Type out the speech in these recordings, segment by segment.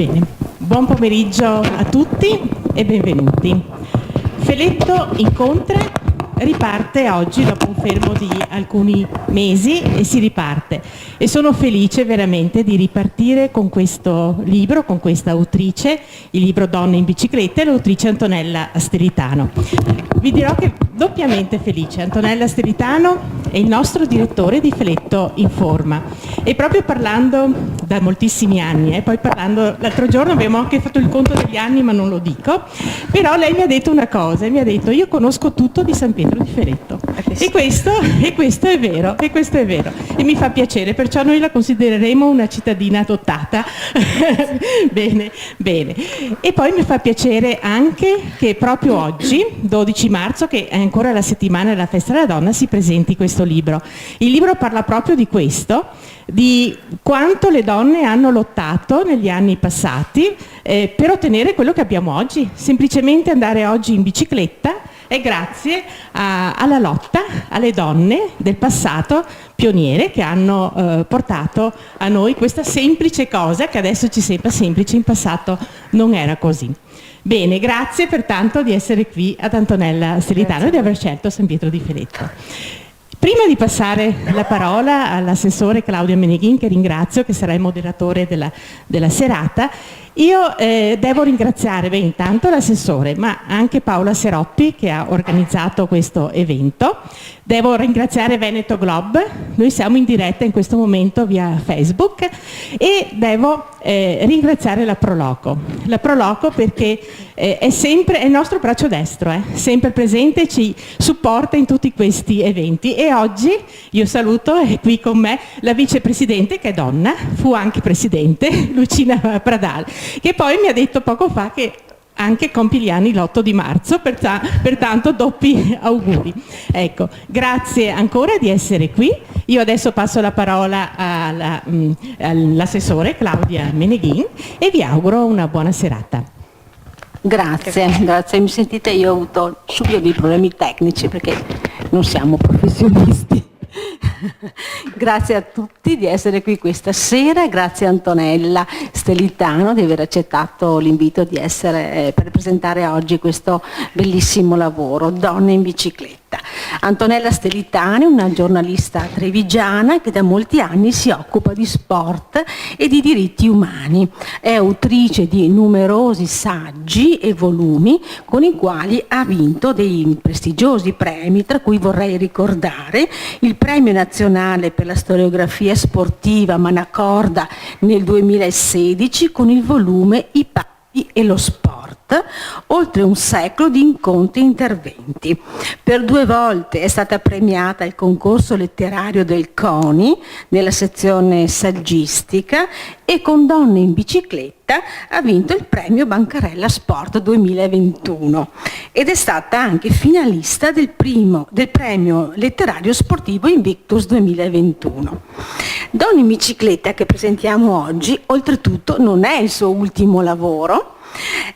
Bene, buon pomeriggio a tutti e benvenuti. Feletto Incontra riparte oggi dopo un fermo di alcuni mesi e si riparte. E sono felice veramente di ripartire con questo libro, con questa autrice, il libro Donne in bicicletta, e l'autrice Antonella Steritano. Vi dirò che doppiamente felice. Antonella Steritano è il nostro direttore di Feletto Informa e proprio parlando da moltissimi anni, poi parlando l'altro giorno abbiamo anche fatto il conto degli anni, ma non lo dico, però lei mi ha detto una cosa, mi ha detto: io conosco tutto di San Pietro di Feletto, e questo è vero, e mi fa piacere, perciò noi la considereremo una cittadina adottata. Bene. E poi mi fa piacere anche che proprio oggi, 12 marzo, che è ancora la settimana della festa della donna, si presenti questo libro. Il libro parla proprio di questo, di quanto le donne hanno lottato negli anni passati per ottenere quello che abbiamo oggi. Semplicemente andare oggi in bicicletta è grazie alla lotta alle donne del passato, pioniere, che hanno portato a noi questa semplice cosa che adesso ci sembra semplice, in passato non era così. Bene, grazie pertanto di essere qui ad Antonella Steritano e di aver scelto San Pietro di Feletto. Prima di passare la parola all'assessore Claudio Meneghin, che ringrazio, che sarà il moderatore della serata, io devo ringraziare intanto l'assessore, ma anche Paola Seroppi, che ha organizzato questo evento. Devo ringraziare Veneto Globe, noi siamo in diretta in questo momento via Facebook, e devo ringraziare la Proloco. La Proloco perché è sempre il nostro braccio destro, sempre presente, ci supporta in tutti questi eventi, e oggi io saluto, è qui con me la vicepresidente, che è donna, fu anche presidente, Lucina Pradal, che poi mi ha detto poco fa che anche compie gli anni l'8 di marzo, pertanto doppi auguri. Ecco, grazie ancora di essere qui. Io adesso passo la parola all'assessore Claudia Meneghin e vi auguro una buona serata. Grazie. Mi sentite? Io ho avuto subito dei problemi tecnici perché non siamo professionisti. Grazie a tutti di essere qui questa sera, grazie a Antonella Steritano di aver accettato l'invito di essere per presentare oggi questo bellissimo lavoro, Donne in bicicletta. Antonella Steritano è una giornalista trevigiana che da molti anni si occupa di sport e di diritti umani. È autrice di numerosi saggi e volumi con i quali ha vinto dei prestigiosi premi, tra cui vorrei ricordare il Premio Nazionale per la Storiografia Sportiva Manacorda nel 2016 con il volume I Patti e lo Sport, oltre un secolo di incontri e interventi. Per 2 volte è stata premiata al concorso letterario del CONI nella sezione saggistica e con Donne in bicicletta ha vinto il premio Bancarella Sport 2021 ed è stata anche finalista del premio letterario sportivo Invictus 2021. Donne in bicicletta, che presentiamo oggi, oltretutto non è il suo ultimo lavoro.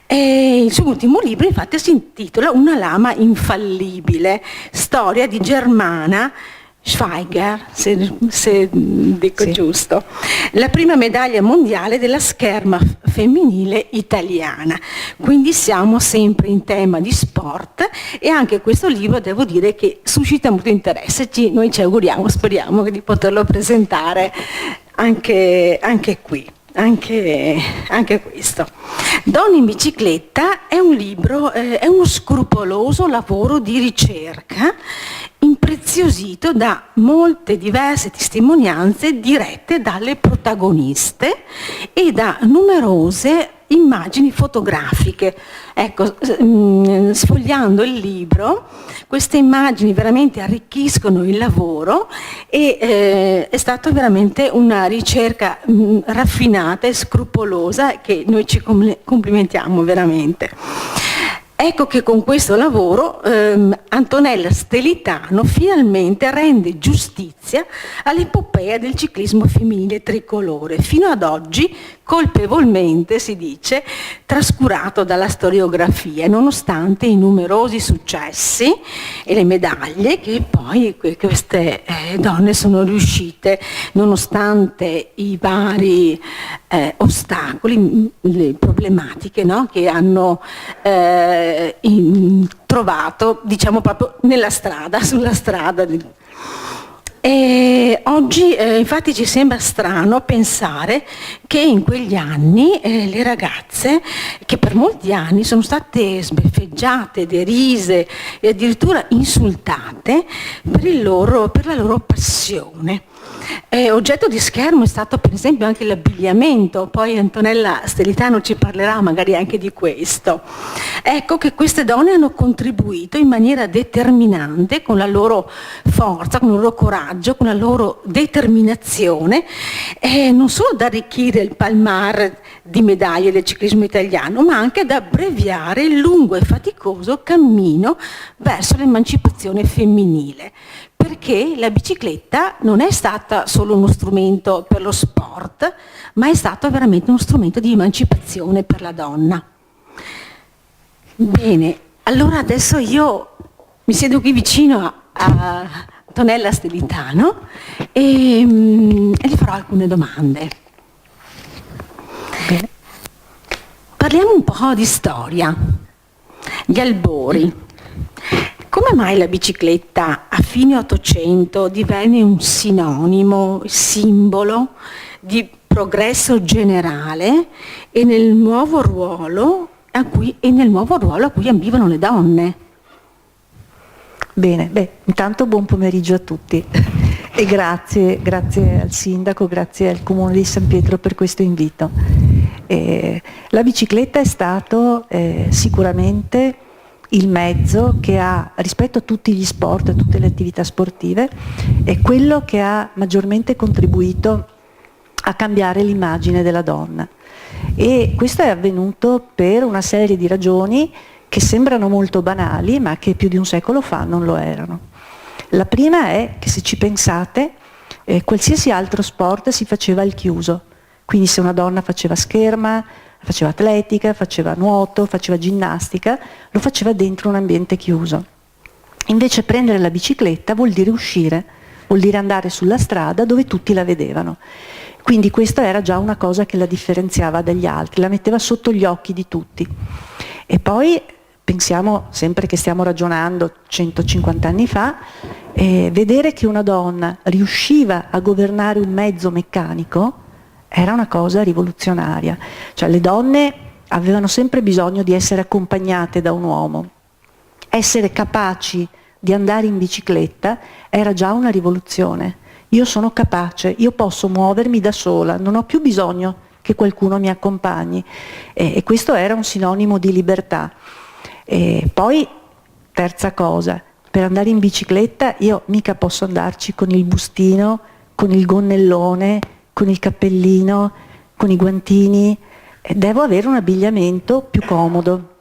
Il suo ultimo libro infatti si intitola Una lama infallibile, storia di Germana Schweiger, se dico sì, giusto, la prima medaglia mondiale della scherma femminile italiana. Quindi siamo sempre in tema di sport e anche questo libro devo dire che suscita molto interesse. Noi ci auguriamo, speriamo di poterlo presentare anche qui. Anche questo. Donne in bicicletta è un libro, è uno scrupoloso lavoro di ricerca impreziosito da molte diverse testimonianze dirette dalle protagoniste e da numerose immagini fotografiche. Ecco, sfogliando il libro, queste immagini veramente arricchiscono il lavoro e è stata veramente una ricerca raffinata e scrupolosa che noi ci complimentiamo veramente. Ecco che con questo lavoro Antonella Stelitano finalmente rende giustizia all'epopea del ciclismo femminile tricolore, fino ad oggi colpevolmente, si dice, trascurato dalla storiografia, nonostante i numerosi successi e le medaglie che poi queste donne sono riuscite, nonostante i vari ostacoli, le problematiche, no, che hanno trovato, diciamo, proprio nella strada, sulla strada. E oggi infatti ci sembra strano pensare che in quegli anni le ragazze, che per molti anni sono state sbeffeggiate, derise e addirittura insultate per la loro passione. Oggetto di schermo è stato per esempio anche l'abbigliamento, poi Antonella Stelitano ci parlerà magari anche di questo. Ecco che queste donne hanno contribuito in maniera determinante con la loro forza, con il loro coraggio, con la loro determinazione, non solo ad arricchire il palmar di medaglie del ciclismo italiano, ma anche ad abbreviare il lungo e faticoso cammino verso l'emancipazione femminile. Perché la bicicletta non è stata solo uno strumento per lo sport, ma è stato veramente uno strumento di emancipazione per la donna. Bene, allora adesso io mi siedo qui vicino a Antonella Stelitano e gli farò alcune domande. Bene. Parliamo un po' di storia, gli albori. Come mai la bicicletta a fine Ottocento divenne un sinonimo, simbolo di progresso generale e nel nuovo ruolo a cui ambivano le donne? Bene, intanto buon pomeriggio a tutti e grazie al Sindaco, grazie al Comune di San Pietro per questo invito. La bicicletta è stato sicuramente il mezzo che ha, rispetto a tutti gli sport, a tutte le attività sportive, è quello che ha maggiormente contribuito a cambiare l'immagine della donna. E questo è avvenuto per una serie di ragioni che sembrano molto banali, ma che più di un secolo fa non lo erano. La prima è che, se ci pensate, qualsiasi altro sport si faceva al chiuso. Quindi se una donna faceva scherma, faceva atletica, faceva nuoto, faceva ginnastica, lo faceva dentro un ambiente chiuso. Invece prendere la bicicletta vuol dire uscire, vuol dire andare sulla strada dove tutti la vedevano. Quindi questa era già una cosa che la differenziava dagli altri, la metteva sotto gli occhi di tutti. E poi pensiamo, sempre che stiamo ragionando 150 anni fa, vedere che una donna riusciva a governare un mezzo meccanico era una cosa rivoluzionaria. Cioè le donne avevano sempre bisogno di essere accompagnate da un uomo. Essere capaci di andare in bicicletta era già una rivoluzione. Io sono capace, io posso muovermi da sola, non ho più bisogno che qualcuno mi accompagni. E questo era un sinonimo di libertà. E poi, terza cosa, per andare in bicicletta io mica posso andarci con il bustino, con il gonnellone, con il cappellino, con i guantini, devo avere un abbigliamento più comodo,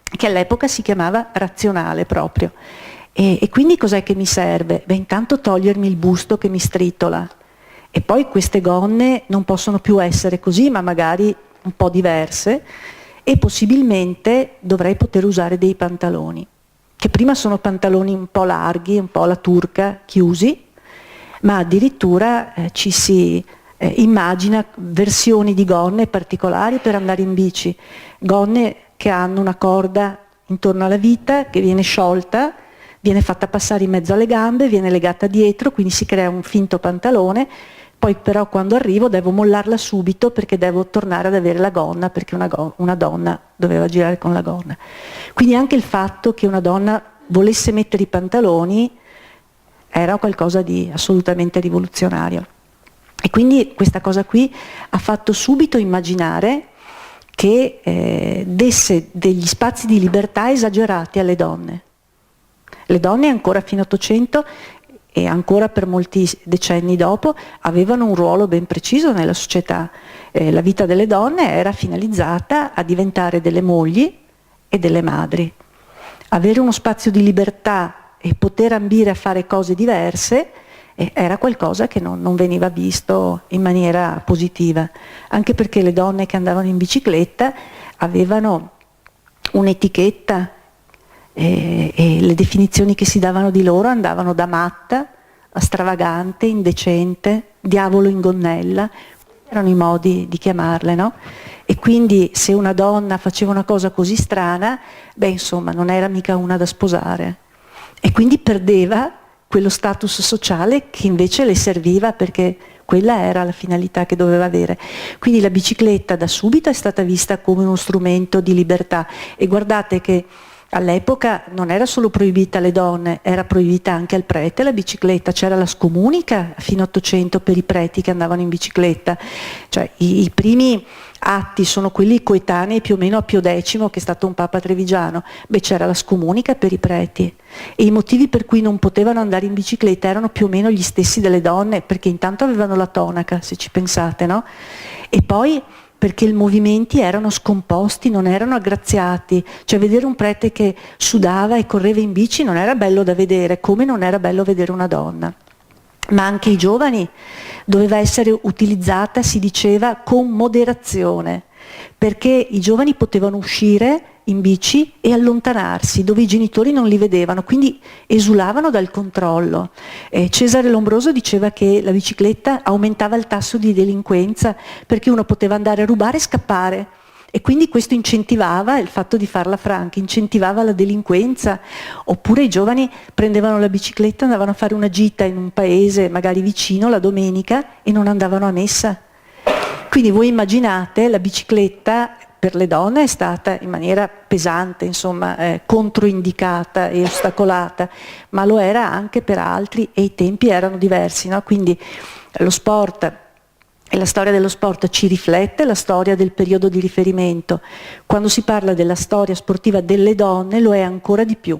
che all'epoca si chiamava razionale proprio. E quindi cos'è che mi serve? Intanto togliermi il busto che mi stritola, e poi queste gonne non possono più essere così, ma magari un po' diverse, e possibilmente dovrei poter usare dei pantaloni, che prima sono pantaloni un po' larghi, un po' alla turca, chiusi, ma addirittura ci si immagina versioni di gonne particolari per andare in bici, gonne che hanno una corda intorno alla vita che viene sciolta, viene fatta passare in mezzo alle gambe, viene legata dietro, quindi si crea un finto pantalone, poi però quando arrivo devo mollarla subito perché devo tornare ad avere la gonna, perché una donna doveva girare con la gonna. Quindi anche il fatto che una donna volesse mettere i pantaloni era qualcosa di assolutamente rivoluzionario. E quindi questa cosa qui ha fatto subito immaginare che desse degli spazi di libertà esagerati alle donne. Le donne ancora fino all'Ottocento e ancora per molti decenni dopo avevano un ruolo ben preciso nella società. La vita delle donne era finalizzata a diventare delle mogli e delle madri. avere uno spazio di libertà e poter ambire a fare cose diverse era qualcosa che non veniva visto in maniera positiva, anche perché le donne che andavano in bicicletta avevano un'etichetta e le definizioni che si davano di loro andavano da matta a stravagante, indecente, diavolo in gonnella, erano i modi di chiamarle, no? E quindi se una donna faceva una cosa così strana, beh insomma non era mica una da sposare, e quindi perdeva quello status sociale che invece le serviva, perché quella era la finalità che doveva avere. Quindi la bicicletta da subito è stata vista come uno strumento di libertà, e guardate che all'epoca non era solo proibita alle donne, era proibita anche al prete la bicicletta, c'era la scomunica a fine 800 per i preti che andavano in bicicletta, cioè i primi atti sono quelli coetanei più o meno a Pio X, che è stato un papa trevigiano. Beh, c'era la scomunica per i preti, e i motivi per cui non potevano andare in bicicletta erano più o meno gli stessi delle donne, perché intanto avevano la tonaca, se ci pensate, no? E poi perché i movimenti erano scomposti, non erano aggraziati, cioè vedere un prete che sudava e correva in bici non era bello da vedere, come non era bello vedere una donna. Ma anche i giovani doveva essere utilizzata, si diceva, con moderazione, perché i giovani potevano uscire in bici e allontanarsi dove i genitori non li vedevano, quindi esulavano dal controllo. Cesare Lombroso diceva che la bicicletta aumentava il tasso di delinquenza perché uno poteva andare a rubare e scappare, e quindi questo incentivava il fatto di farla franca, incentivava la delinquenza. Oppure i giovani prendevano la bicicletta, andavano a fare una gita in un paese magari vicino la domenica e non andavano a messa. Quindi voi immaginate, la bicicletta per le donne è stata in maniera pesante, insomma, controindicata e ostacolata, ma lo era anche per altri, e i tempi erano diversi, no? Quindi lo sport e la storia dello sport ci riflette la storia del periodo di riferimento. Quando si parla della storia sportiva delle donne lo è ancora di più,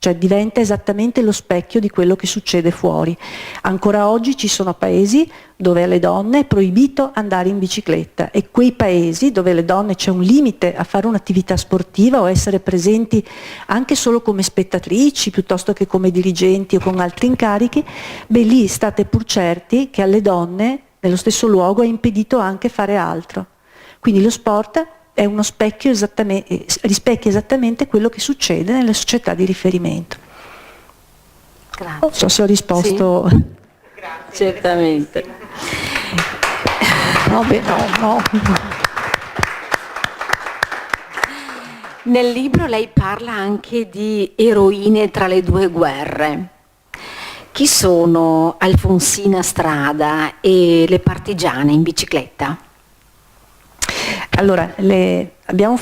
cioè diventa esattamente lo specchio di quello che succede fuori. Ancora oggi ci sono paesi dove alle donne è proibito andare in bicicletta, e quei paesi dove alle donne c'è un limite a fare un'attività sportiva o essere presenti anche solo come spettatrici piuttosto che come dirigenti o con altri incarichi, beh lì state pur certi che alle donne nello stesso luogo è impedito anche fare altro. Quindi lo sport è uno specchio rispecchia esattamente quello che succede nelle società di riferimento. Grazie. Non so se ho risposto. Sì. Certamente. No, beh, no. Nel libro lei parla anche di eroine tra le due guerre. Chi sono Alfonsina Strada e le partigiane in bicicletta? Allora, abbiamo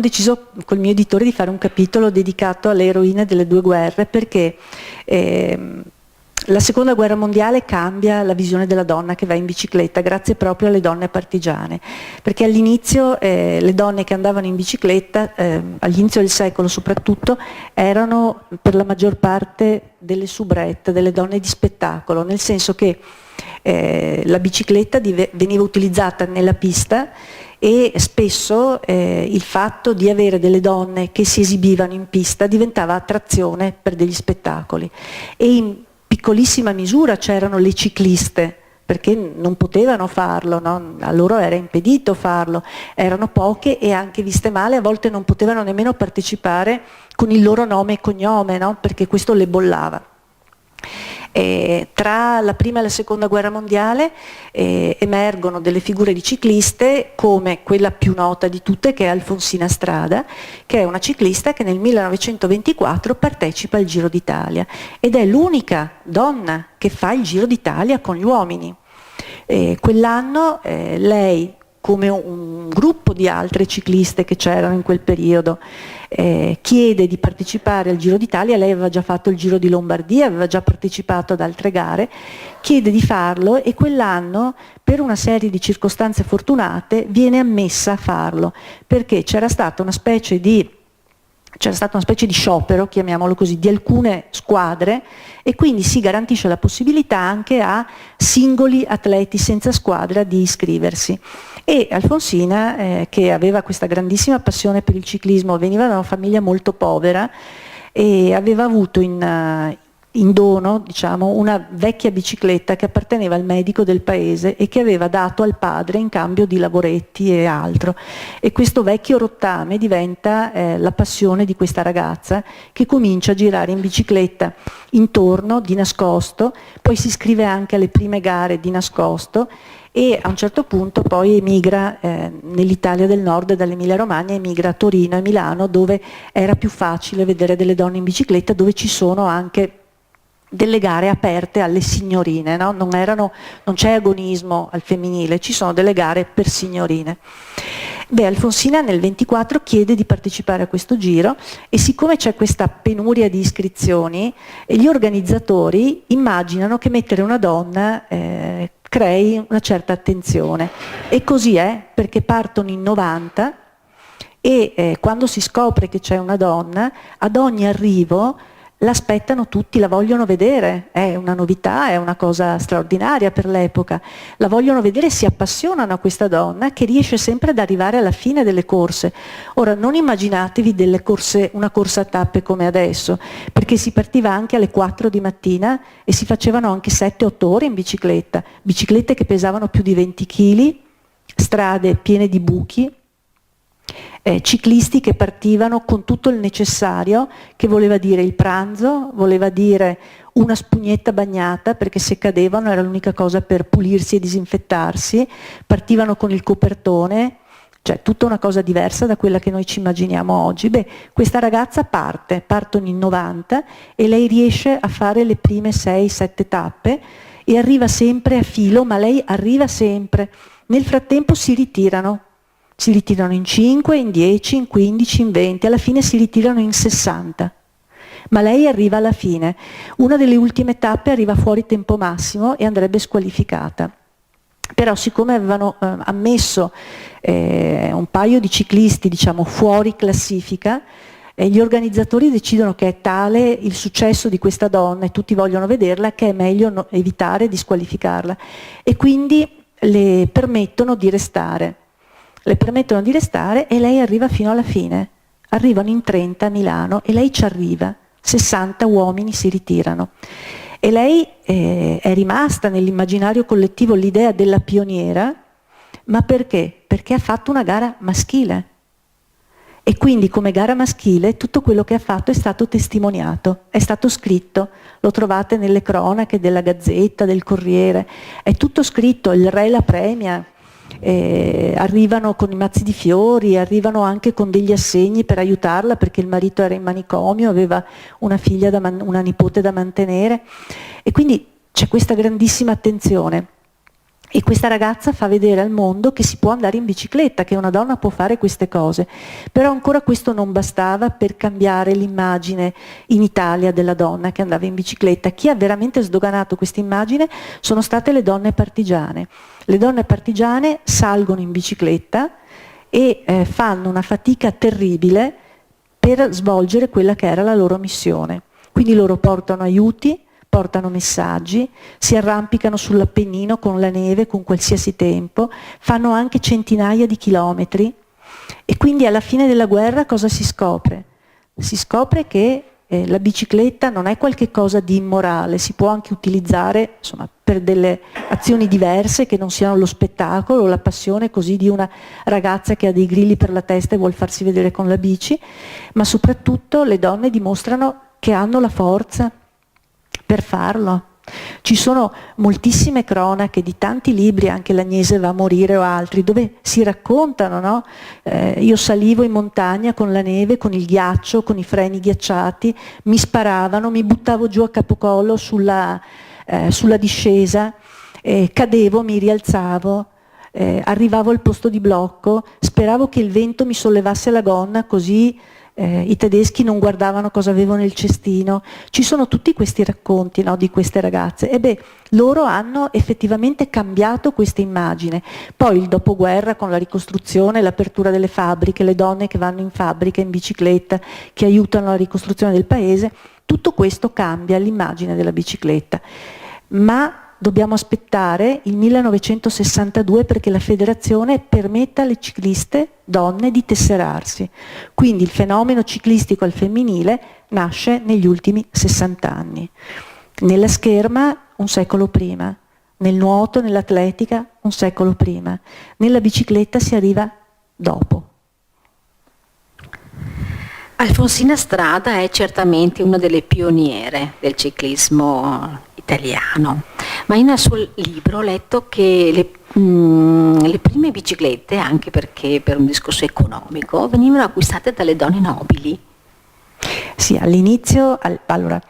deciso col mio editore di fare un capitolo dedicato alle eroine delle due guerre, perché la seconda guerra mondiale cambia la visione della donna che va in bicicletta, grazie proprio alle donne partigiane, perché all'inizio le donne che andavano in bicicletta, all'inizio del secolo soprattutto, erano per la maggior parte delle soubrette, delle donne di spettacolo, nel senso che la bicicletta veniva utilizzata nella pista, e spesso il fatto di avere delle donne che si esibivano in pista diventava attrazione per degli spettacoli. E in piccolissima misura c'erano le cicliste, perché non potevano farlo, no? A loro era impedito farlo, erano poche e anche viste male, a volte non potevano nemmeno partecipare con il loro nome e cognome, no? Perché questo le bollava. Tra la prima e la seconda guerra mondiale emergono delle figure di cicliste, come quella più nota di tutte, che è Alfonsina Strada, che è una ciclista che nel 1924 partecipa al Giro d'Italia ed è l'unica donna che fa il Giro d'Italia con gli uomini. Quell'anno lei, come un gruppo di altre cicliste che c'erano in quel periodo, chiede di partecipare al Giro d'Italia. Lei aveva già fatto il Giro di Lombardia, aveva già partecipato ad altre gare, chiede di farlo, e quell'anno, per una serie di circostanze fortunate, viene ammessa a farlo, perché c'era stata una specie di sciopero, chiamiamolo così, di alcune squadre, e quindi si garantisce la possibilità anche a singoli atleti senza squadra di iscriversi. E Alfonsina, che aveva questa grandissima passione per il ciclismo, veniva da una famiglia molto povera, e aveva avuto in dono, diciamo, una vecchia bicicletta che apparteneva al medico del paese e che aveva dato al padre in cambio di lavoretti e altro. E questo vecchio rottame diventa la passione di questa ragazza, che comincia a girare in bicicletta intorno, di nascosto, poi si iscrive anche alle prime gare di nascosto e a un certo punto poi emigra nell'Italia del Nord, dall'Emilia Romagna, emigra a Torino e Milano, dove era più facile vedere delle donne in bicicletta, dove ci sono anche delle gare aperte alle signorine, no? Non c'è agonismo al femminile, ci sono delle gare per signorine. Beh, Alfonsina nel 24 chiede di partecipare a questo giro e siccome c'è questa penuria di iscrizioni, gli organizzatori immaginano che mettere una donna crei una certa attenzione, e così è, perché partono in 90 e quando si scopre che c'è una donna, ad ogni arrivo l'aspettano tutti, la vogliono vedere, è una novità, è una cosa straordinaria per l'epoca, la vogliono vedere, si appassionano a questa donna che riesce sempre ad arrivare alla fine delle corse. Ora non immaginatevi una corsa a tappe come adesso, perché si partiva anche alle 4 di mattina e si facevano anche 7-8 ore in bicicletta, biciclette che pesavano più di 20 kg, strade piene di buchi, ciclisti che partivano con tutto il necessario, che voleva dire il pranzo, voleva dire una spugnetta bagnata, perché se cadevano era l'unica cosa per pulirsi e disinfettarsi, partivano con il copertone, cioè tutta una cosa diversa da quella che noi ci immaginiamo oggi. Beh, questa ragazza partono in 90 e lei riesce a fare le prime 6-7 tappe e arriva sempre a filo, ma lei arriva sempre. Nel frattempo si ritirano in 5, in 10, in 15, in 20, alla fine si ritirano in 60. Ma lei arriva alla fine. Una delle ultime tappe arriva fuori tempo massimo e andrebbe squalificata. Però siccome avevano ammesso un paio di ciclisti, diciamo, fuori classifica, gli organizzatori decidono che è tale il successo di questa donna e tutti vogliono vederla che è meglio evitare di squalificarla. E quindi le permettono di restare. E lei arriva fino alla fine. Arrivano in 30 a Milano e lei ci arriva. 60 uomini si ritirano. E lei è rimasta nell'immaginario collettivo l'idea della pioniera, ma perché? Perché ha fatto una gara maschile. E quindi come gara maschile tutto quello che ha fatto è stato testimoniato, è stato scritto, lo trovate nelle cronache della Gazzetta, del Corriere, è tutto scritto, il re la premia. Arrivano con i mazzi di fiori, arrivano anche con degli assegni per aiutarla perché il marito era in manicomio, aveva una figlia, una nipote da mantenere, e quindi c'è questa grandissima attenzione. E questa ragazza fa vedere al mondo che si può andare in bicicletta, che una donna può fare queste cose. Però ancora questo non bastava per cambiare l'immagine in Italia della donna che andava in bicicletta. Chi ha veramente sdoganato questa immagine sono state le donne partigiane. Le donne partigiane salgono in bicicletta e fanno una fatica terribile per svolgere quella che era la loro missione. Quindi loro portano aiuti, portano messaggi, si arrampicano sull'Appennino con la neve, con qualsiasi tempo, fanno anche centinaia di chilometri e quindi alla fine della guerra cosa si scopre? Si scopre che la bicicletta non è qualche cosa di immorale, si può anche utilizzare, insomma, per delle azioni diverse che non siano lo spettacolo o la passione così di una ragazza che ha dei grilli per la testa e vuol farsi vedere con la bici, ma soprattutto le donne dimostrano che hanno la forza per farlo. Ci sono moltissime cronache di tanti libri, anche l'Agnese va a morire o altri, dove si raccontano, no? Io salivo in montagna con la neve, con il ghiaccio, con i freni ghiacciati, mi sparavano, mi buttavo giù a capocollo sulla discesa, cadevo, mi rialzavo, arrivavo al posto di blocco, speravo che il vento mi sollevasse la gonna così i tedeschi non guardavano cosa avevo nel cestino. Ci sono tutti questi racconti, no, di queste ragazze. E beh, loro hanno effettivamente cambiato questa immagine. Poi il dopoguerra con la ricostruzione, l'apertura delle fabbriche, le donne che vanno in fabbrica in bicicletta, che aiutano la ricostruzione del paese, tutto questo cambia l'immagine della bicicletta. Ma dobbiamo aspettare il 1962 perché la federazione permetta alle cicliste donne di tesserarsi. Quindi il fenomeno ciclistico al femminile nasce negli ultimi 60 anni. Nella scherma un secolo prima, nel nuoto, nell'atletica un secolo prima, nella bicicletta si arriva dopo. Alfonsina Strada è certamente una delle pioniere del ciclismo italiano, ma in un suo libro ho letto che le prime biciclette, anche perché per un discorso economico, venivano acquistate dalle donne nobili. Sì, all'inizio, allora,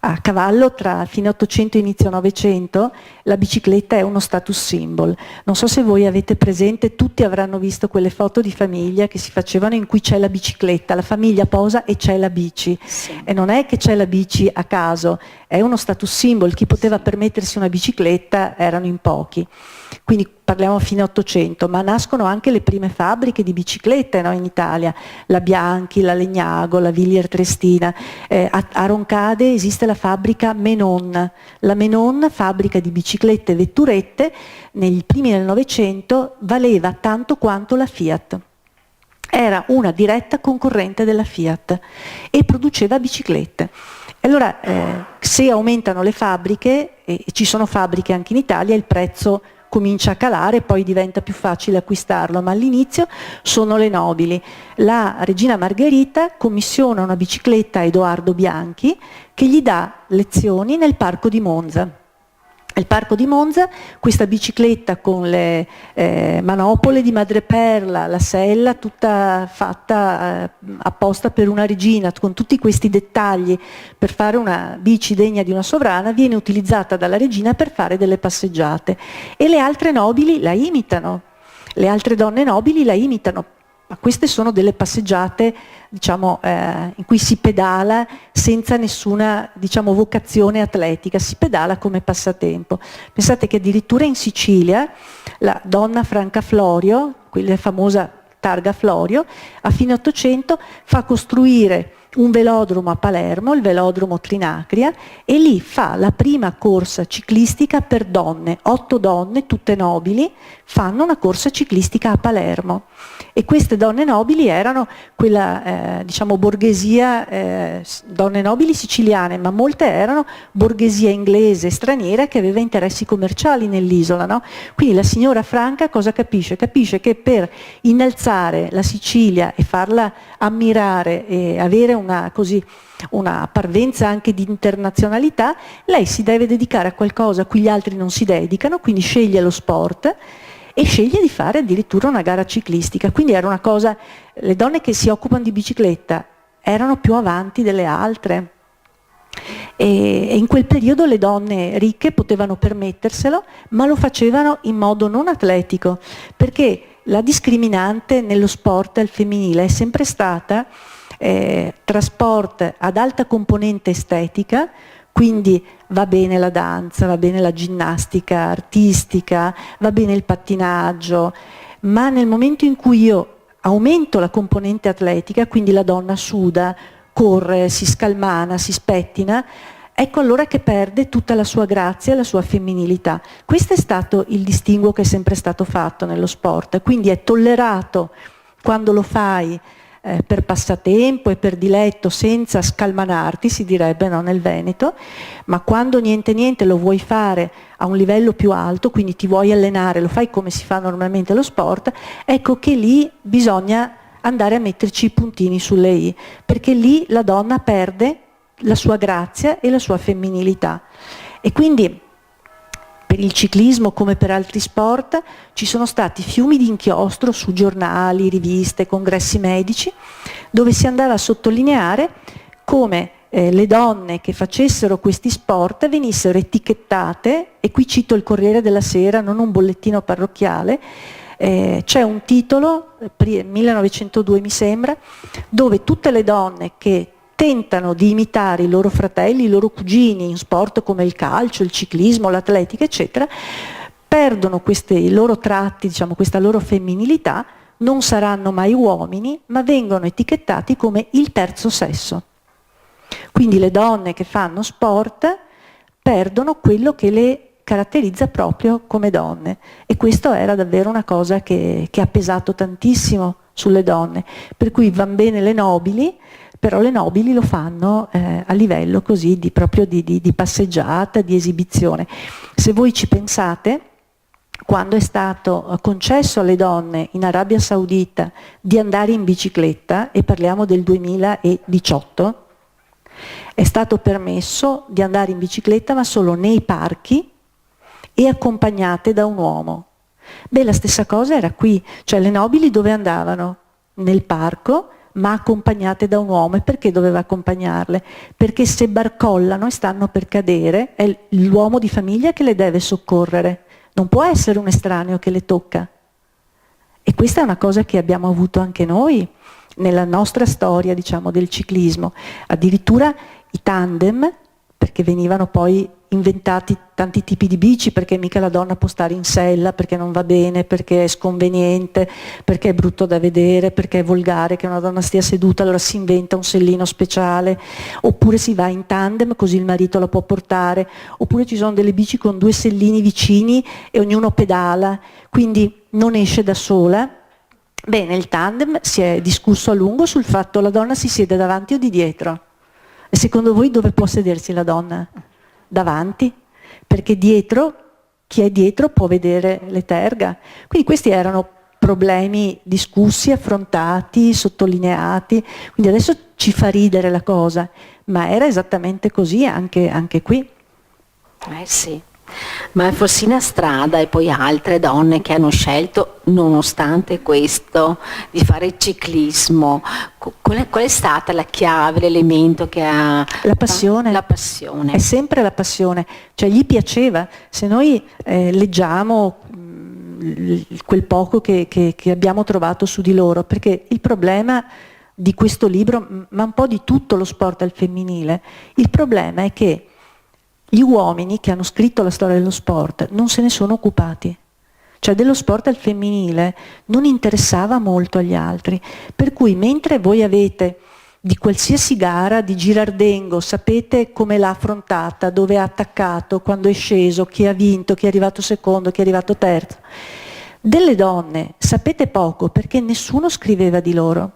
a cavallo tra fine 800 e inizio 900 la bicicletta è uno status symbol. Non so se voi avete presente, tutti avranno visto quelle foto di famiglia che si facevano in cui c'è la bicicletta, la famiglia posa e c'è la bici. Sì. E non è che c'è la bici a caso, è uno status symbol, chi poteva permettersi una bicicletta erano in pochi. Quindi parliamo fine 800, ma nascono anche le prime fabbriche di biciclette, no, in Italia, la Bianchi, la Legnago, la Villiers Triestina. A Roncade esiste la fabbrica Menon. La Menon, fabbrica di biciclette e vetturette, nei primi del Novecento valeva tanto quanto la Fiat. Era una diretta concorrente della Fiat e produceva biciclette. Allora, se aumentano le fabbriche, e ci sono fabbriche anche in Italia, il prezzo comincia a calare, poi diventa più facile acquistarlo, ma all'inizio sono le nobili. La regina Margherita commissiona una bicicletta a Edoardo Bianchi che gli dà lezioni nel parco di Monza. Al parco di Monza questa bicicletta con le manopole di madreperla, la sella tutta fatta apposta per una regina, con tutti questi dettagli per fare una bici degna di una sovrana, viene utilizzata dalla regina per fare delle passeggiate e le altre nobili la imitano, le altre donne nobili la imitano. Ma queste sono delle passeggiate, diciamo, in cui si pedala senza nessuna, diciamo, vocazione atletica, si pedala come passatempo. Pensate che addirittura in Sicilia la donna Franca Florio, quella famosa targa Florio, a fine 800 fa costruire un velodromo a Palermo, il velodromo Trinacria, e lì fa la prima corsa ciclistica per donne. 8 donne, tutte nobili, fanno una corsa ciclistica a Palermo. E queste donne nobili erano quella, diciamo, borghesia, donne nobili siciliane, ma molte erano borghesia inglese, straniera, che aveva interessi commerciali nell'isola, no? Quindi la signora Franca cosa capisce? Capisce che per innalzare la Sicilia e farla ammirare e avere una parvenza anche di internazionalità, lei si deve dedicare a qualcosa a cui gli altri non si dedicano, quindi sceglie lo sport e sceglie di fare addirittura una gara ciclistica. Quindi era una cosa, le donne che si occupano di bicicletta erano più avanti delle altre. E in quel periodo le donne ricche potevano permetterselo, ma lo facevano in modo non atletico, perché la discriminante nello sport al femminile è sempre stata tra sport ad alta componente estetica, quindi va bene la danza, va bene la ginnastica artistica, va bene il pattinaggio, ma nel momento in cui io aumento la componente atletica, quindi la donna suda, corre, si scalmana, si spettina, ecco allora che perde tutta la sua grazia e la sua femminilità. Questo è stato il distinguo che è sempre stato fatto nello sport, quindi è tollerato quando lo fai per passatempo e per diletto senza scalmanarti, si direbbe, no, nel Veneto, ma quando niente lo vuoi fare a un livello più alto, quindi ti vuoi allenare, lo fai come si fa normalmente lo sport, ecco che lì bisogna andare a metterci i puntini sulle i, perché lì la donna perde la sua grazia e la sua femminilità. E quindi per il ciclismo, come per altri sport, ci sono stati fiumi di inchiostro su giornali, riviste, congressi medici, dove si andava a sottolineare come le donne che facessero questi sport venissero etichettate, e qui cito il Corriere della Sera, non un bollettino parrocchiale, c'è un titolo, 1902 mi sembra, dove tutte le donne che tentano di imitare i loro fratelli, i loro cugini in sport come il calcio, il ciclismo, l'atletica, eccetera, perdono questi loro tratti, diciamo, questa loro femminilità, non saranno mai uomini, ma vengono etichettati come il terzo sesso. Quindi le donne che fanno sport perdono quello che le caratterizza proprio come donne, e questo era davvero una cosa che ha pesato tantissimo sulle donne, per cui van bene le nobili, però le nobili lo fanno a livello così proprio di passeggiata, di esibizione. Se voi ci pensate, quando è stato concesso alle donne in Arabia Saudita di andare in bicicletta, e parliamo del 2018, è stato permesso di andare in bicicletta ma solo nei parchi e accompagnate da un uomo. Beh, la stessa cosa era qui, cioè le nobili dove andavano? Nel parco, ma accompagnate da un uomo. E perché doveva accompagnarle? Perché se barcollano e stanno per cadere, è l'uomo di famiglia che le deve soccorrere, non può essere un estraneo che le tocca. E questa è una cosa che abbiamo avuto anche noi nella nostra storia, diciamo, del ciclismo. Addirittura i tandem, perché venivano poi inventati tanti tipi di bici, perché mica la donna può stare in sella, perché non va bene, perché è sconveniente, perché è brutto da vedere, perché è volgare che una donna stia seduta, allora si inventa un sellino speciale, oppure si va in tandem così il marito la può portare, oppure ci sono delle bici con 2 sellini vicini e ognuno pedala, quindi non esce da sola. Beh, nel tandem si è discusso a lungo sul fatto la donna si siede davanti o di dietro. E secondo voi dove può sedersi la donna? Davanti? Perché dietro, chi è dietro può vedere le terga. Quindi questi erano problemi discussi, affrontati, sottolineati. Quindi adesso ci fa ridere la cosa, ma era esattamente così anche qui. Sì. Ma Forsina Strada e poi altre donne che hanno scelto, nonostante questo, di fare ciclismo, qual è stata la chiave, l'elemento che ha... La passione. La passione. È sempre la passione, cioè gli piaceva. Se noi leggiamo quel poco che abbiamo trovato su di loro, perché il problema di questo libro, ma un po' di tutto lo sport al femminile, il problema è che gli uomini che hanno scritto la storia dello sport non se ne sono occupati. Cioè dello sport al femminile non interessava molto agli altri. Per cui mentre voi avete di qualsiasi gara di Girardengo, sapete come l'ha affrontata, dove ha attaccato, quando è sceso, chi ha vinto, chi è arrivato secondo, chi è arrivato terzo. Delle donne sapete poco perché nessuno scriveva di loro.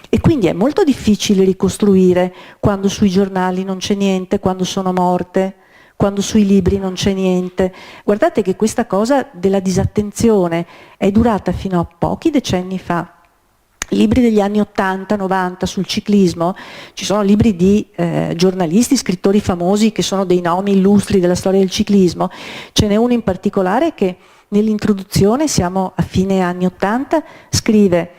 E quindi è molto difficile ricostruire quando sui giornali non c'è niente, quando sono morte, quando sui libri non c'è niente. Guardate che questa cosa della disattenzione è durata fino a pochi decenni fa. Libri degli anni 80-90 sul ciclismo, ci sono libri di giornalisti, scrittori famosi che sono dei nomi illustri della storia del ciclismo. Ce n'è uno in particolare che nell'introduzione, siamo a fine anni 80, scrive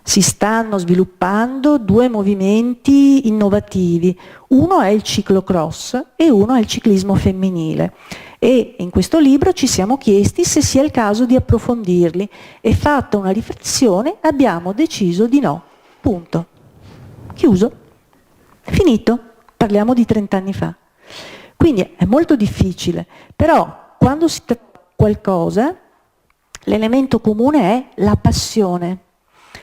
si stanno sviluppando 2 movimenti innovativi, uno è il ciclocross e uno è il ciclismo femminile, e in questo libro ci siamo chiesti se sia il caso di approfondirli e fatta una riflessione abbiamo deciso di no, punto, chiuso, finito, parliamo di 30 anni fa. Quindi è molto difficile, però quando si tratta di qualcosa l'elemento comune è la passione.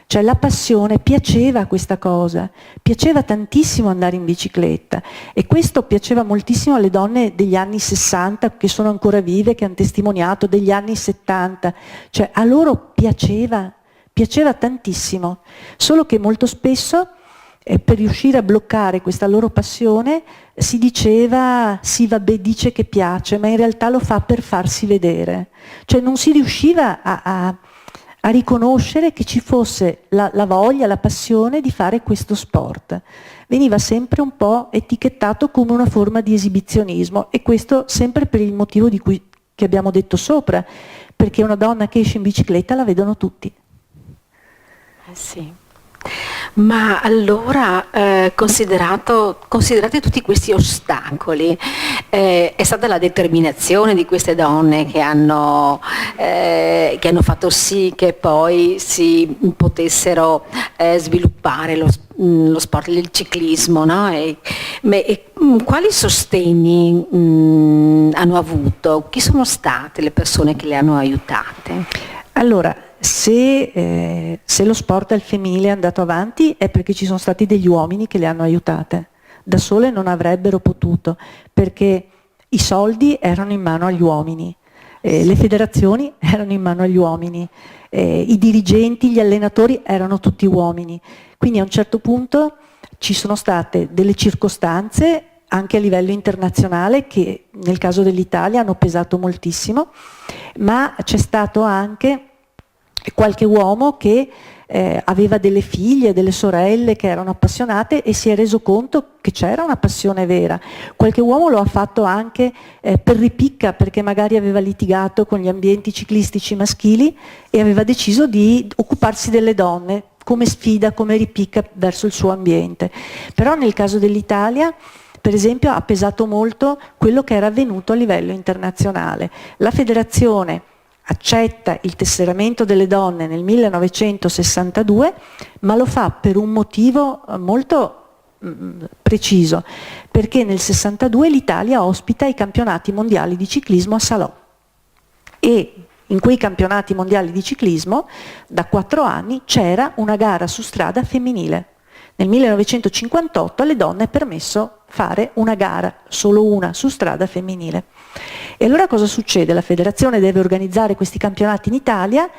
Cioè la passione, piaceva questa cosa, piaceva tantissimo andare in bicicletta, e questo piaceva moltissimo alle donne degli anni 60 che sono ancora vive, che hanno testimoniato, degli anni 70, cioè a loro piaceva tantissimo, solo che molto spesso per riuscire a bloccare questa loro passione si diceva sì vabbè dice che piace, ma in realtà lo fa per farsi vedere, cioè non si riusciva a riconoscere che ci fosse la voglia, la passione di fare questo sport. Veniva sempre un po' etichettato come una forma di esibizionismo, e questo sempre per il motivo che abbiamo detto sopra, perché una donna che esce in bicicletta la vedono tutti. Sì. Ma allora, considerate tutti questi ostacoli, è stata la determinazione di queste donne che hanno fatto sì che poi si potessero sviluppare lo sport, il ciclismo, no? Quali sostegni hanno avuto? Chi sono state le persone che le hanno aiutate? Allora, se lo sport al femminile è andato avanti è perché ci sono stati degli uomini che le hanno aiutate. Da sole non avrebbero potuto, perché i soldi erano in mano agli uomini, le federazioni erano in mano agli uomini, i dirigenti, gli allenatori erano tutti uomini. Quindi a un certo punto ci sono state delle circostanze anche a livello internazionale che nel caso dell'Italia hanno pesato moltissimo, ma c'è stato anche qualche uomo che aveva delle figlie, delle sorelle che erano appassionate e si è reso conto che c'era una passione vera. Qualche uomo lo ha fatto anche per ripicca, perché magari aveva litigato con gli ambienti ciclistici maschili e aveva deciso di occuparsi delle donne come sfida, come ripicca verso il suo ambiente. Però nel caso dell'Italia, per esempio, ha pesato molto quello che era avvenuto a livello internazionale. La federazione accetta il tesseramento delle donne nel 1962, ma lo fa per un motivo molto preciso, perché nel 62 l'Italia ospita i campionati mondiali di ciclismo a Salò e in quei campionati mondiali di ciclismo da 4 anni c'era una gara su strada femminile. Nel 1958 alle donne è permesso fare una gara, solo una, su strada femminile. E allora cosa succede? La federazione deve organizzare questi campionati in Italia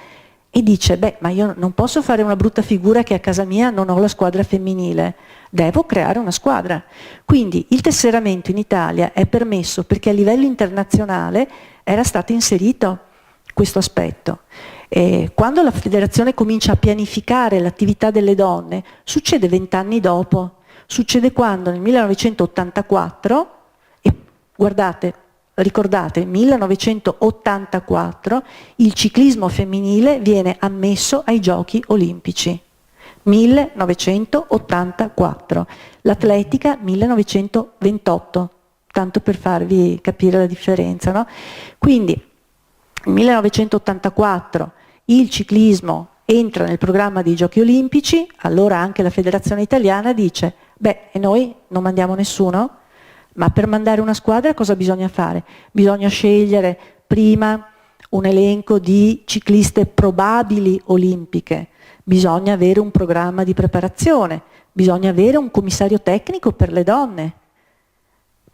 e dice, beh, ma io non posso fare una brutta figura che a casa mia non ho la squadra femminile, devo creare una squadra. Quindi il tesseramento in Italia è permesso perché a livello internazionale era stato inserito questo aspetto. E quando la federazione comincia a pianificare l'attività delle donne, succede 20 anni dopo, succede quando nel 1984, e guardate, ricordate, 1984, il ciclismo femminile viene ammesso ai Giochi Olimpici. 1984. L'atletica 1928, tanto per farvi capire la differenza, no? Quindi nel 1984 il ciclismo entra nel programma dei Giochi Olimpici, allora anche la Federazione Italiana dice, beh, e noi non mandiamo nessuno? Ma per mandare una squadra cosa bisogna fare? Bisogna scegliere prima un elenco di cicliste probabili olimpiche, bisogna avere un programma di preparazione, bisogna avere un commissario tecnico per le donne,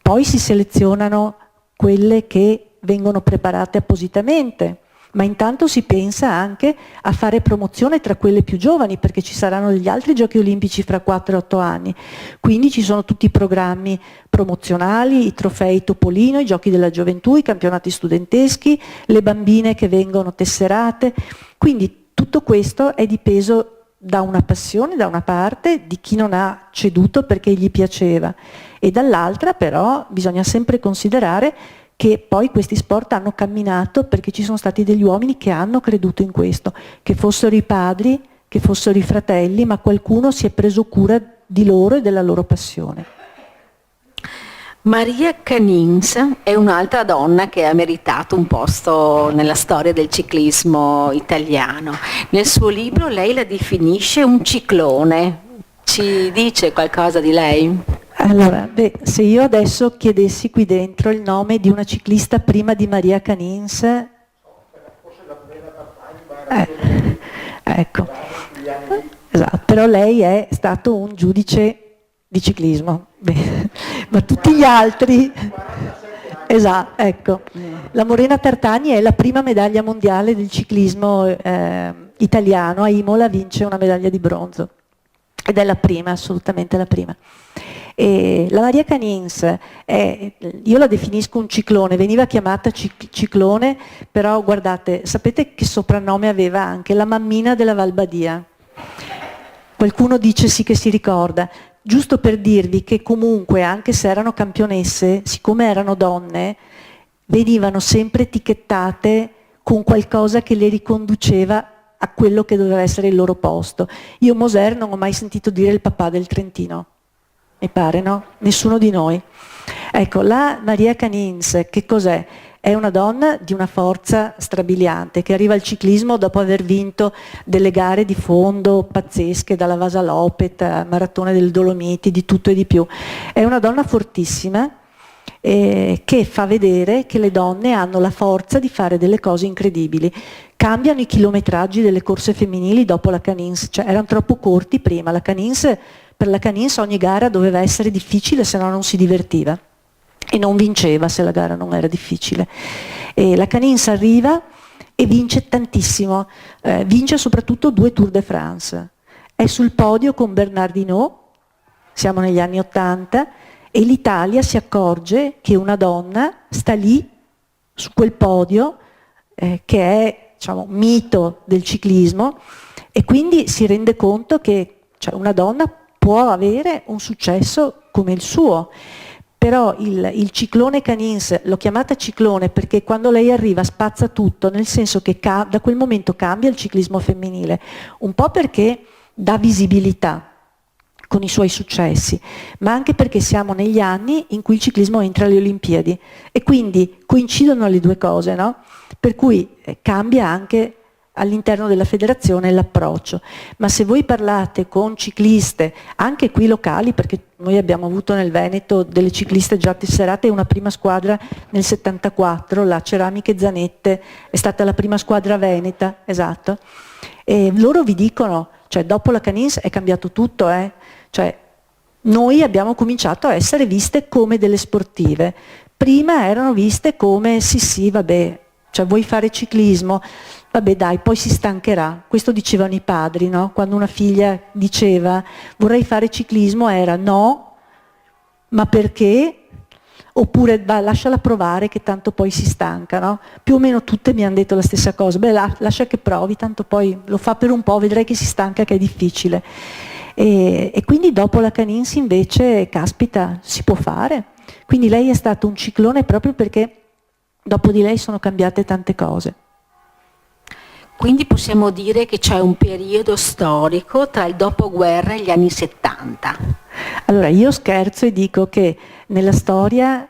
poi si selezionano quelle che vengono preparate appositamente, ma intanto si pensa anche a fare promozione tra quelle più giovani, perché ci saranno gli altri Giochi Olimpici fra 4 e 8 anni, quindi ci sono tutti i programmi promozionali, i trofei Topolino, i Giochi della Gioventù, i campionati studenteschi, le bambine che vengono tesserate, quindi tutto questo è dipeso da una passione, da una parte, di chi non ha ceduto perché gli piaceva, e dall'altra però bisogna sempre considerare che poi questi sport hanno camminato perché ci sono stati degli uomini che hanno creduto in questo, che fossero i padri, che fossero i fratelli, ma qualcuno si è preso cura di loro e della loro passione. Maria Canins è un'altra donna che ha meritato un posto nella storia del ciclismo italiano. Nel suo libro lei la definisce un ciclone. Ci dice qualcosa di lei? Allora, se io adesso chiedessi qui dentro il nome di una ciclista prima di Maria Canins, ecco, esatto, però lei è stato un giudice di ciclismo, ma tutti gli altri, esatto, ecco, la Morena Tartagni è la prima medaglia mondiale del ciclismo italiano, a Imola vince una medaglia di bronzo, ed è la prima, assolutamente la prima. E la Maria Canins, io la definisco un ciclone, veniva chiamata ciclone, però guardate, sapete che soprannome aveva anche? La mammina della Valbadia. Qualcuno dice sì che si ricorda, giusto per dirvi che comunque, anche se erano campionesse, siccome erano donne, venivano sempre etichettate con qualcosa che le riconduceva a quello che doveva essere il loro posto. Io Moser non ho mai sentito dire il papà del Trentino. Mi pare, no? Nessuno di noi. Ecco, la Maria Canins, che cos'è? È una donna di una forza strabiliante, che arriva al ciclismo dopo aver vinto delle gare di fondo pazzesche, dalla Vasa Lopet a Maratona del Dolomiti, di tutto e di più. È una donna fortissima, che fa vedere che le donne hanno la forza di fare delle cose incredibili. Cambiano i chilometraggi delle corse femminili dopo la Canins, cioè erano troppo corti prima. Per la Canins ogni gara doveva essere difficile, se no non si divertiva. e non vinceva se la gara non era difficile. E la Canins arriva e vince tantissimo, vince soprattutto 2 Tour de France, è sul podio con Bernard Hinault, siamo negli anni '80, e l'Italia si accorge che una donna sta lì su quel podio che è, diciamo, un mito del ciclismo, e quindi si rende conto che, cioè, una donna può avere un successo come il suo. Però il ciclone Canins, l'ho chiamata ciclone perché quando lei arriva spazza tutto, nel senso che da quel momento cambia il ciclismo femminile, un po' perché dà visibilità con i suoi successi, ma anche perché siamo negli anni in cui il ciclismo entra alle Olimpiadi e quindi coincidono le due cose, no? Per cui cambia anche all'interno della federazione l'approccio. Ma se voi parlate con cicliste, anche qui locali, perché noi abbiamo avuto nel Veneto delle cicliste già tesserate e una prima squadra nel 74, la Ceramiche Zanette è stata la prima squadra veneta, esatto, e loro vi dicono, cioè dopo la Canins è cambiato tutto, cioè noi abbiamo cominciato a essere viste come delle sportive, prima erano viste come sì vabbè, cioè vuoi fare ciclismo, vabbè dai, poi si stancherà. Questo dicevano i padri, no? Quando una figlia diceva vorrei fare ciclismo era no, ma perché? Oppure lasciala provare che tanto poi si stanca, no? Più o meno tutte mi hanno detto la stessa cosa, beh lascia che provi, tanto poi lo fa per un po', vedrai che si stanca, che è difficile. E quindi dopo la Canins invece, caspita, si può fare. Quindi lei è stato un ciclone proprio perché dopo di lei sono cambiate tante cose. Quindi possiamo dire che c'è un periodo storico tra il dopoguerra e gli anni 70. Allora io scherzo e dico che nella storia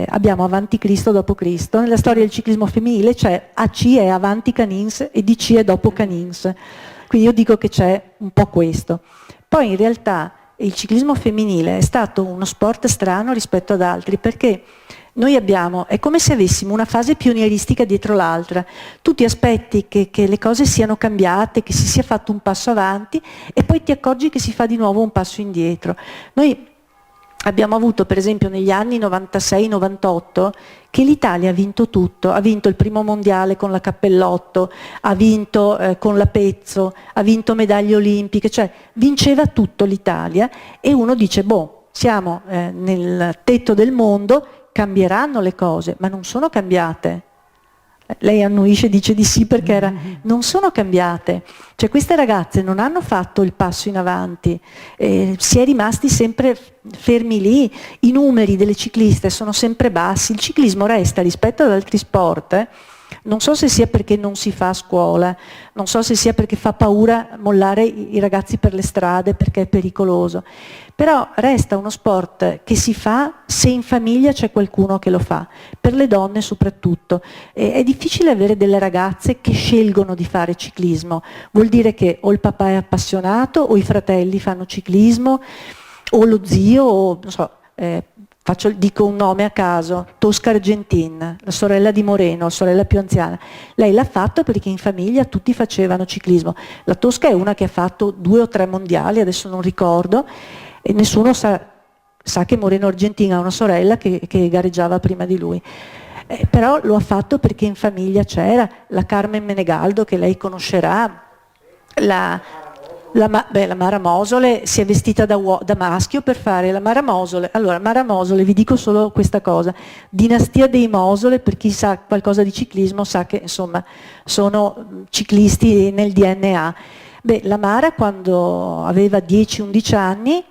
abbiamo avanti Cristo dopo Cristo, nella storia del ciclismo femminile c'è AC è avanti Canins e DC è dopo Canins, quindi io dico che c'è un po' questo. Poi in realtà il ciclismo femminile è stato uno sport strano rispetto ad altri perché noi abbiamo, è come se avessimo una fase pionieristica dietro l'altra, tu ti aspetti che le cose siano cambiate, che si sia fatto un passo avanti e poi ti accorgi che si fa di nuovo un passo indietro. Noi abbiamo avuto per esempio negli anni 96-98 che l'Italia ha vinto tutto, ha vinto il primo mondiale con la Cappellotto, ha vinto con la Pezzo, ha vinto medaglie olimpiche, cioè vinceva tutto l'Italia e uno dice boh, siamo nel tetto del mondo, cambieranno le cose, ma non sono cambiate. Lei annuisce e dice di sì perché non sono cambiate. Cioè queste ragazze non hanno fatto il passo in avanti, si è rimasti sempre fermi lì, i numeri delle cicliste sono sempre bassi, il ciclismo resta rispetto ad altri sport, non so se sia perché non si fa a scuola, non so se sia perché fa paura mollare i ragazzi per le strade perché è pericoloso, però resta uno sport che si fa se in famiglia c'è qualcuno che lo fa, per le donne soprattutto. È difficile avere delle ragazze che scelgono di fare ciclismo, vuol dire che o il papà è appassionato o i fratelli fanno ciclismo o lo zio o non so, dico un nome a caso, Tosca Argentin, la sorella di Moreno, la sorella più anziana. Lei l'ha fatto perché in famiglia tutti facevano ciclismo. La Tosca è una che ha fatto 2 o 3 mondiali, adesso non ricordo, e nessuno sa che Moreno Argentin ha una sorella che gareggiava prima di lui. Però lo ha fatto perché in famiglia c'era la Carmen Menegaldo, che lei conoscerà, la Mara Mosole si è vestita da maschio per fare la Mara Mosole. Allora, Mara Mosole, vi dico solo questa cosa, dinastia dei Mosole, per chi sa qualcosa di ciclismo sa che insomma sono ciclisti nel DNA. La Mara quando aveva 10-11 anni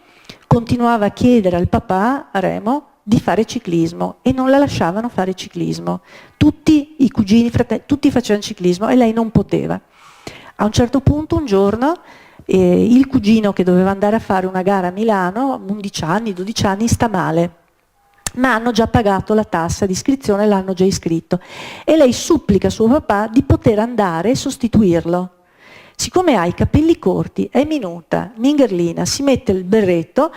continuava a chiedere al papà, a Remo, di fare ciclismo e non la lasciavano fare ciclismo. Tutti i cugini, i fratelli, tutti facevano ciclismo e lei non poteva. A un certo punto, un giorno, il cugino che doveva andare a fare una gara a Milano, 11 anni, 12 anni, sta male, ma hanno già pagato la tassa di iscrizione, l'hanno già iscritto e lei supplica suo papà di poter andare e sostituirlo. Siccome ha i capelli corti, è minuta, mingherlina, si mette il berretto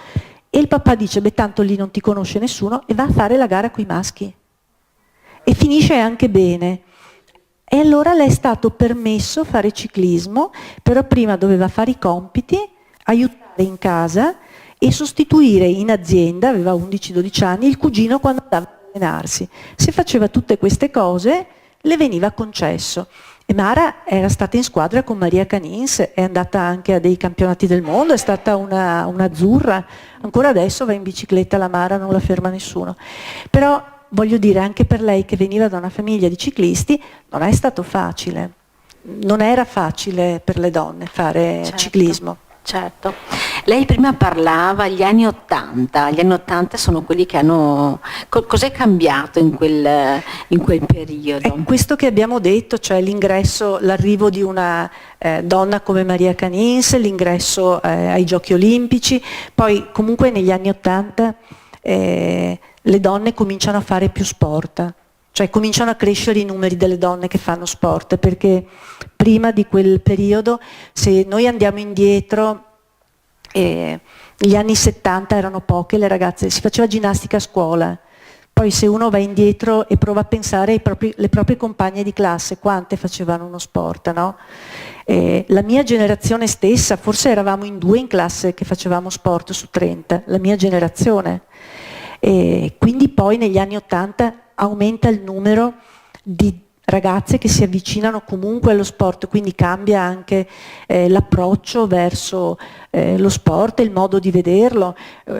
e il papà dice tanto lì non ti conosce nessuno e va a fare la gara coi maschi e finisce anche bene. E allora le è stato permesso fare ciclismo, però prima doveva fare i compiti, aiutare in casa e sostituire in azienda, aveva 11-12 anni, il cugino quando andava a allenarsi. Se faceva tutte queste cose le veniva concesso. E Mara era stata in squadra con Maria Canins, è andata anche a dei campionati del mondo, è stata una azzurra, ancora adesso va in bicicletta la Mara, non la ferma nessuno. Però voglio dire, anche per lei che veniva da una famiglia di ciclisti, non è stato facile, non era facile per le donne fare ciclismo. Certo. Lei prima parlava gli anni 80, gli anni 80 sono quelli che hanno... Cos'è cambiato in quel periodo? È questo che abbiamo detto, cioè l'ingresso, l'arrivo di una donna come Maria Canins, l'ingresso ai Giochi Olimpici, poi comunque negli anni 80 le donne cominciano a fare più sport, cioè cominciano a crescere i numeri delle donne che fanno sport, perché prima di quel periodo, se noi andiamo indietro, negli anni 70 erano poche le ragazze, si faceva ginnastica a scuola, poi se uno va indietro e prova a pensare le proprie compagne di classe, quante facevano uno sport, no? La mia generazione stessa, forse eravamo in 2 in classe che facevamo sport su 30, la mia generazione. Quindi poi negli anni 80 aumenta il numero di ragazze che si avvicinano comunque allo sport, quindi cambia anche l'approccio verso lo sport, il modo di vederlo.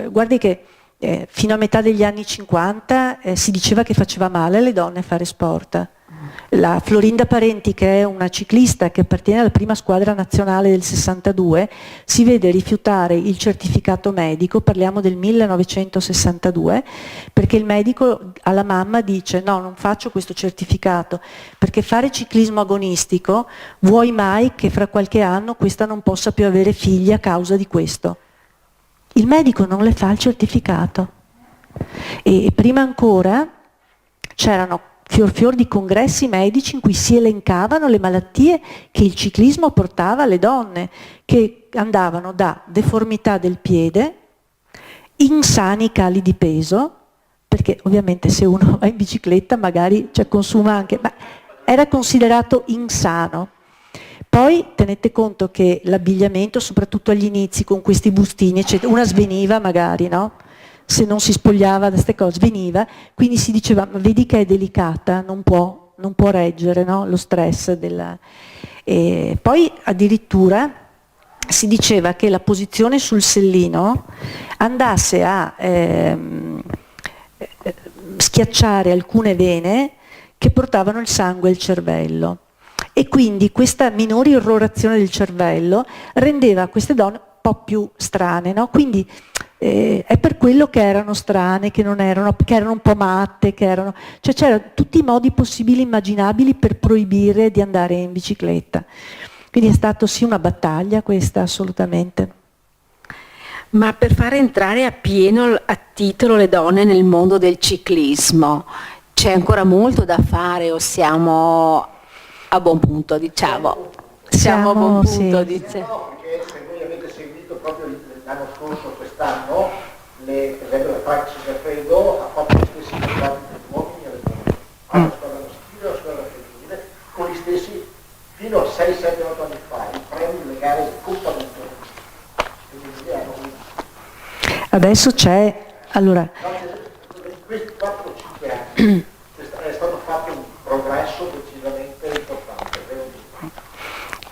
Guardi che fino a metà degli anni 50 si diceva che faceva male alle donne fare sport. La Florinda Parenti, che è una ciclista che appartiene alla prima squadra nazionale del 62, si vede rifiutare il certificato medico, parliamo del 1962, perché il medico alla mamma dice no, non faccio questo certificato, perché fare ciclismo agonistico vuoi mai che fra qualche anno questa non possa più avere figli a causa di questo. Il medico non le fa il certificato. E prima ancora c'erano fior di congressi medici in cui si elencavano le malattie che il ciclismo portava alle donne, che andavano da deformità del piede, insani cali di peso, perché ovviamente se uno va in bicicletta magari consuma anche, ma era considerato insano. Poi tenete conto che l'abbigliamento, soprattutto agli inizi con questi bustini, eccetera, una sveniva magari, no? Se non si spogliava da queste cose, veniva, quindi si diceva, ma vedi che è delicata, non può reggere, no? Lo stress della... Poi addirittura si diceva che la posizione sul sellino andasse a schiacciare alcune vene che portavano il sangue al cervello, e quindi questa minore irrorazione del cervello rendeva queste donne un po' più strane, no? Quindi è per quello che erano strane, che erano un po' matte, cioè c'erano tutti i modi possibili e immaginabili per proibire di andare in bicicletta. Quindi è stata sì una battaglia questa, assolutamente. Ma per far entrare a pieno, a titolo, le donne nel mondo del ciclismo, c'è ancora molto da fare o siamo a buon punto, diciamo? Siamo a buon punto, sì. dice. No, perché se voi avete seguito proprio l'anno scorso, quest'anno, per esempio la Francis Gaffredo ha fatto gli stessi risultati per gli uomini e le donne. Ha la squadra maschile e la squadra femminile, con gli stessi, fino a 6, 7, 8 anni fa, i premi le gare di Coppa del Adesso c'è, allora... In questi 4-5 anni è stato fatto un progresso decisamente importante, vero?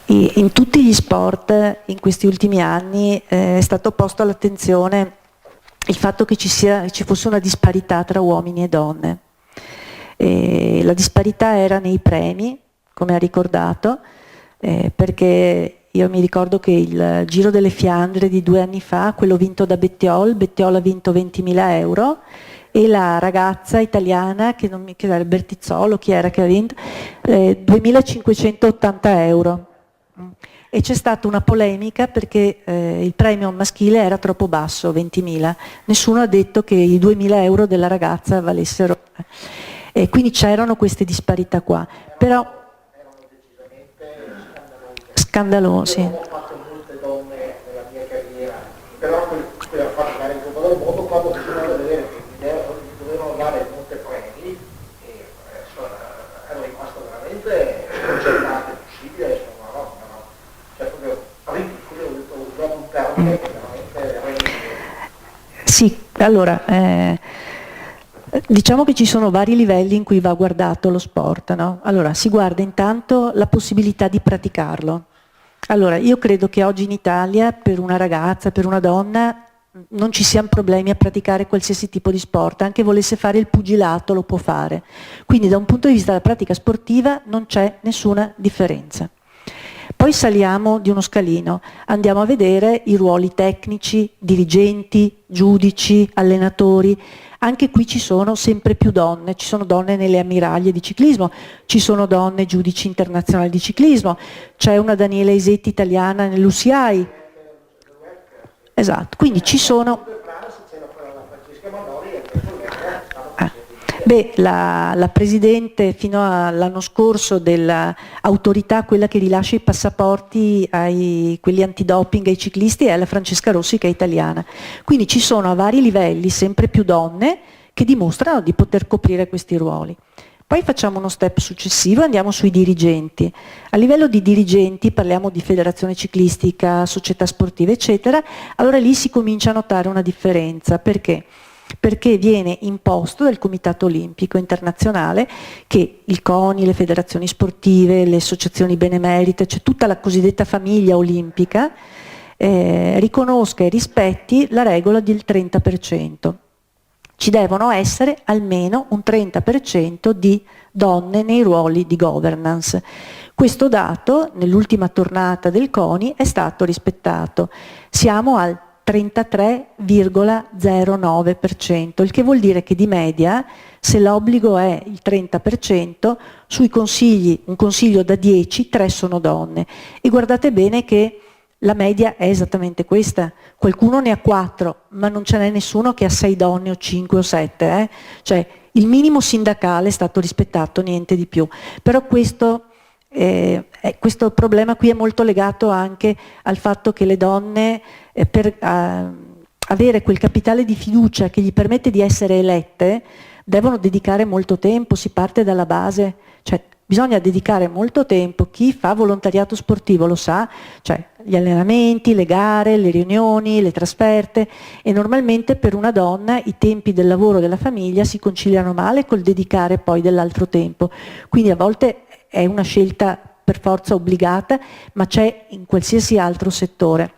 In tutti gli sport in questi ultimi anni è stato posto all'attenzione il fatto che ci fosse una disparità tra uomini e donne. La disparità era nei premi, come ha ricordato, perché io mi ricordo che il Giro delle Fiandre di 2 anni fa, quello vinto da Bettiol ha vinto 20.000 euro, e la ragazza italiana, che era Bertizzolo, chi era che ha vinto, 2.580 euro. E c'è stata una polemica perché il premio maschile era troppo basso, 20.000. Nessuno ha detto che i 2.000 euro della ragazza valessero. E quindi c'erano queste disparità qua. Però Erano decisamente scandalosi. Ho fatto molte donne nella mia carriera, però quelli hanno fatto gare in Coppa del Mondo quando bisognava vedere che dovevano dare molte premi, e ero rimasto veramente sconcertato, possibile, insomma, no. Cioè proprio ridicolo, ho detto un termine che veramente Allora, diciamo che ci sono vari livelli in cui va guardato lo sport, no? Allora, si guarda intanto la possibilità di praticarlo. Allora, io credo che oggi in Italia per una ragazza, per una donna, non ci siano problemi a praticare qualsiasi tipo di sport, anche volesse fare il pugilato lo può fare. Quindi da un punto di vista della pratica sportiva non c'è nessuna differenza. Poi saliamo di uno scalino, andiamo a vedere i ruoli tecnici, dirigenti, giudici, allenatori. Anche qui ci sono sempre più donne, ci sono donne nelle ammiraglie di ciclismo, ci sono donne giudici internazionali di ciclismo, c'è una Daniela Isetti italiana nell'UCI. Esatto, quindi ci sono... Beh, la presidente fino all'anno scorso dell'autorità, quella che rilascia i passaporti quelli antidoping ai ciclisti, è la Francesca Rossi, che è italiana. Quindi ci sono a vari livelli sempre più donne che dimostrano di poter coprire questi ruoli. Poi facciamo uno step successivo e andiamo sui dirigenti. A livello di dirigenti parliamo di federazione ciclistica, società sportive, eccetera. Allora lì si comincia a notare una differenza. Perché? Perché viene imposto dal Comitato Olimpico Internazionale che il CONI, le federazioni sportive, le associazioni benemerite, cioè tutta la cosiddetta famiglia olimpica, riconosca e rispetti la regola del 30%. Ci devono essere almeno un 30% di donne nei ruoli di governance. Questo dato, nell'ultima tornata del CONI, è stato rispettato. Siamo al 33,09%, il che vuol dire che di media, se l'obbligo è il 30%, sui consigli, un consiglio da 10, 3 sono donne. E guardate bene che la media è esattamente questa. Qualcuno ne ha 4, ma non ce n'è nessuno che ha 6 donne o 5 o 7. Cioè il minimo sindacale è stato rispettato, niente di più. Però questo problema qui è molto legato anche al fatto che le donne, per avere quel capitale di fiducia che gli permette di essere elette, devono dedicare molto tempo, si parte dalla base, cioè bisogna dedicare molto tempo. Chi fa volontariato sportivo lo sa, cioè gli allenamenti, le gare, le riunioni, le trasferte, e normalmente per una donna i tempi del lavoro e della famiglia si conciliano male col dedicare poi dell'altro tempo. Quindi a volte è una scelta per forza obbligata, ma c'è in qualsiasi altro settore.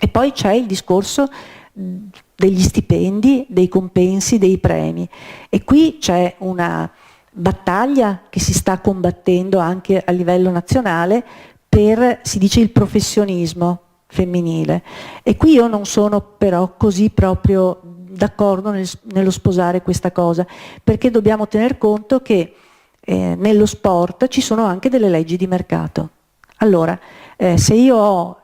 E poi c'è il discorso degli stipendi, dei compensi, dei premi. E qui c'è una battaglia che si sta combattendo anche a livello nazionale per, si dice, il professionismo femminile. E qui io non sono però così proprio d'accordo nello sposare questa cosa, perché dobbiamo tener conto che nello sport ci sono anche delle leggi di mercato. Allora, se io ho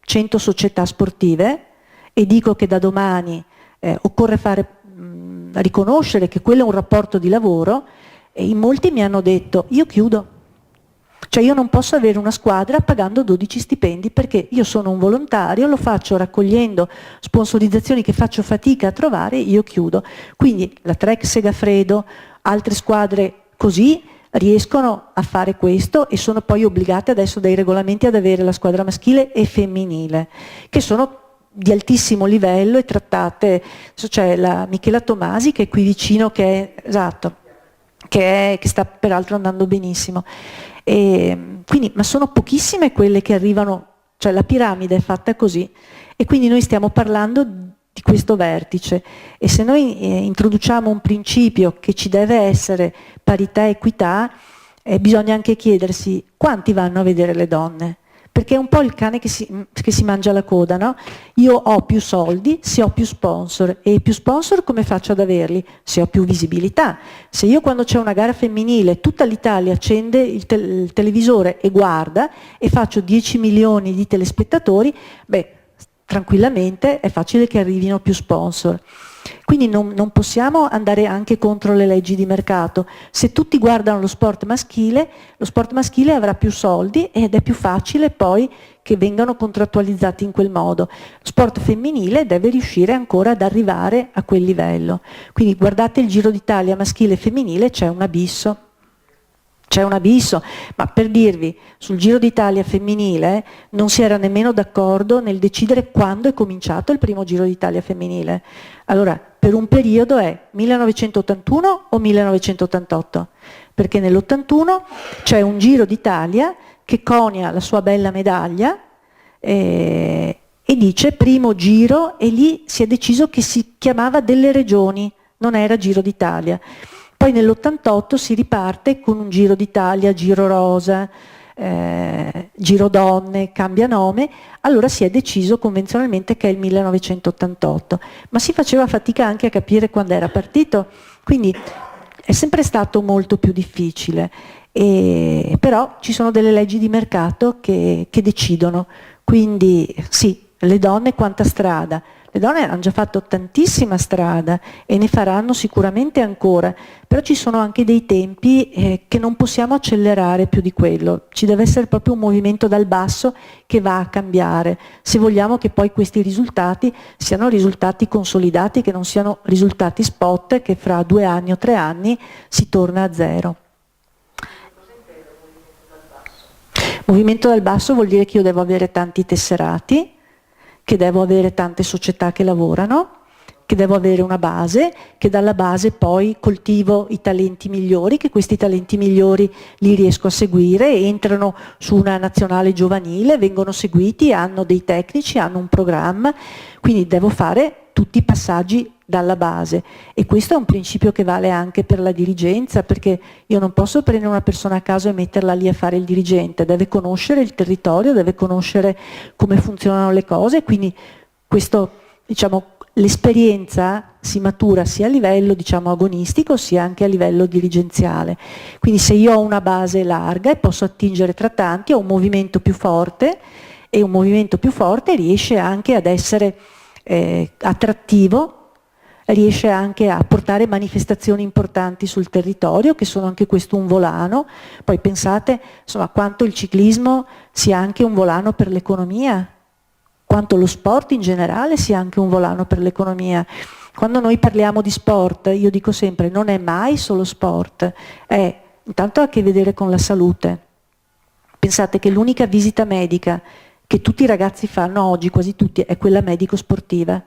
100 società sportive e dico che da domani occorre riconoscere che quello è un rapporto di lavoro, e in molti mi hanno detto io chiudo, cioè io non posso avere una squadra pagando 12 stipendi perché io sono un volontario, lo faccio raccogliendo sponsorizzazioni che faccio fatica a trovare, io chiudo. Quindi la Trek Segafredo, altre squadre così riescono a fare questo e sono poi obbligate adesso dai regolamenti ad avere la squadra maschile e femminile, che sono di altissimo livello e trattate. C'è la Michela Tomasi che è qui vicino, che sta peraltro andando benissimo. Quindi, ma sono pochissime quelle che arrivano, cioè la piramide è fatta così, e quindi noi stiamo parlando di questo vertice, e se noi introduciamo un principio che ci deve essere parità e equità, bisogna anche chiedersi quanti vanno a vedere le donne, perché è un po' il cane che si mangia la coda, no? Io ho più soldi se ho più sponsor, e più sponsor come faccio ad averli? Se ho più visibilità. Se io, quando c'è una gara femminile, tutta l'Italia accende il televisore e guarda, e faccio 10 milioni di telespettatori, beh, tranquillamente è facile che arrivino più sponsor. Quindi non possiamo andare anche contro le leggi di mercato. Se tutti guardano lo sport maschile avrà più soldi ed è più facile poi che vengano contrattualizzati in quel modo. Lo sport femminile deve riuscire ancora ad arrivare a quel livello. Quindi guardate il Giro d'Italia maschile e femminile, c'è un abisso. c'è un abisso, ma per dirvi, sul Giro d'Italia femminile non si era nemmeno d'accordo nel decidere quando è cominciato il primo Giro d'Italia femminile. Allora, per un periodo è 1981 o 1988? Perché nell'81 c'è un Giro d'Italia che conia la sua bella medaglia e dice primo giro, e lì si è deciso che si chiamava delle regioni, non era Giro d'Italia. Poi nell'88 si riparte con un Giro d'Italia, Giro Rosa, Giro Donne, cambia nome, allora si è deciso convenzionalmente che è il 1988, ma si faceva fatica anche a capire quando era partito, quindi è sempre stato molto più difficile, però ci sono delle leggi di mercato che decidono, quindi sì, le donne quanta strada. Le donne hanno già fatto tantissima strada e ne faranno sicuramente ancora, però ci sono anche dei tempi che non possiamo accelerare più di quello. Ci deve essere proprio un movimento dal basso che va a cambiare, se vogliamo che poi questi risultati siano risultati consolidati, che non siano risultati spot che fra 2 anni o 3 anni si torna a zero. Movimento dal basso vuol dire che io devo avere tanti tesserati, che devo avere tante società che lavorano, che devo avere una base, che dalla base poi coltivo i talenti migliori, che questi talenti migliori li riesco a seguire, entrano su una nazionale giovanile, vengono seguiti, hanno dei tecnici, hanno un programma, quindi devo fare tutti i passaggi dalla base, e questo è un principio che vale anche per la dirigenza, perché io non posso prendere una persona a caso e metterla lì a fare il dirigente, deve conoscere il territorio, deve conoscere come funzionano le cose, quindi questo, diciamo, l'esperienza si matura sia a livello, diciamo, agonistico sia anche a livello dirigenziale. Quindi se io ho una base larga e posso attingere tra tanti, ho un movimento più forte, e un movimento più forte riesce anche ad essere attrattivo, riesce anche a portare manifestazioni importanti sul territorio, che sono anche questo un volano. Poi pensate, insomma, quanto il ciclismo sia anche un volano per l'economia, quanto lo sport in generale sia anche un volano per l'economia. Quando noi parliamo di sport, io dico sempre, non è mai solo sport, intanto ha a che vedere con la salute. Pensate che l'unica visita medica che tutti i ragazzi fanno oggi, quasi tutti, è quella medico-sportiva.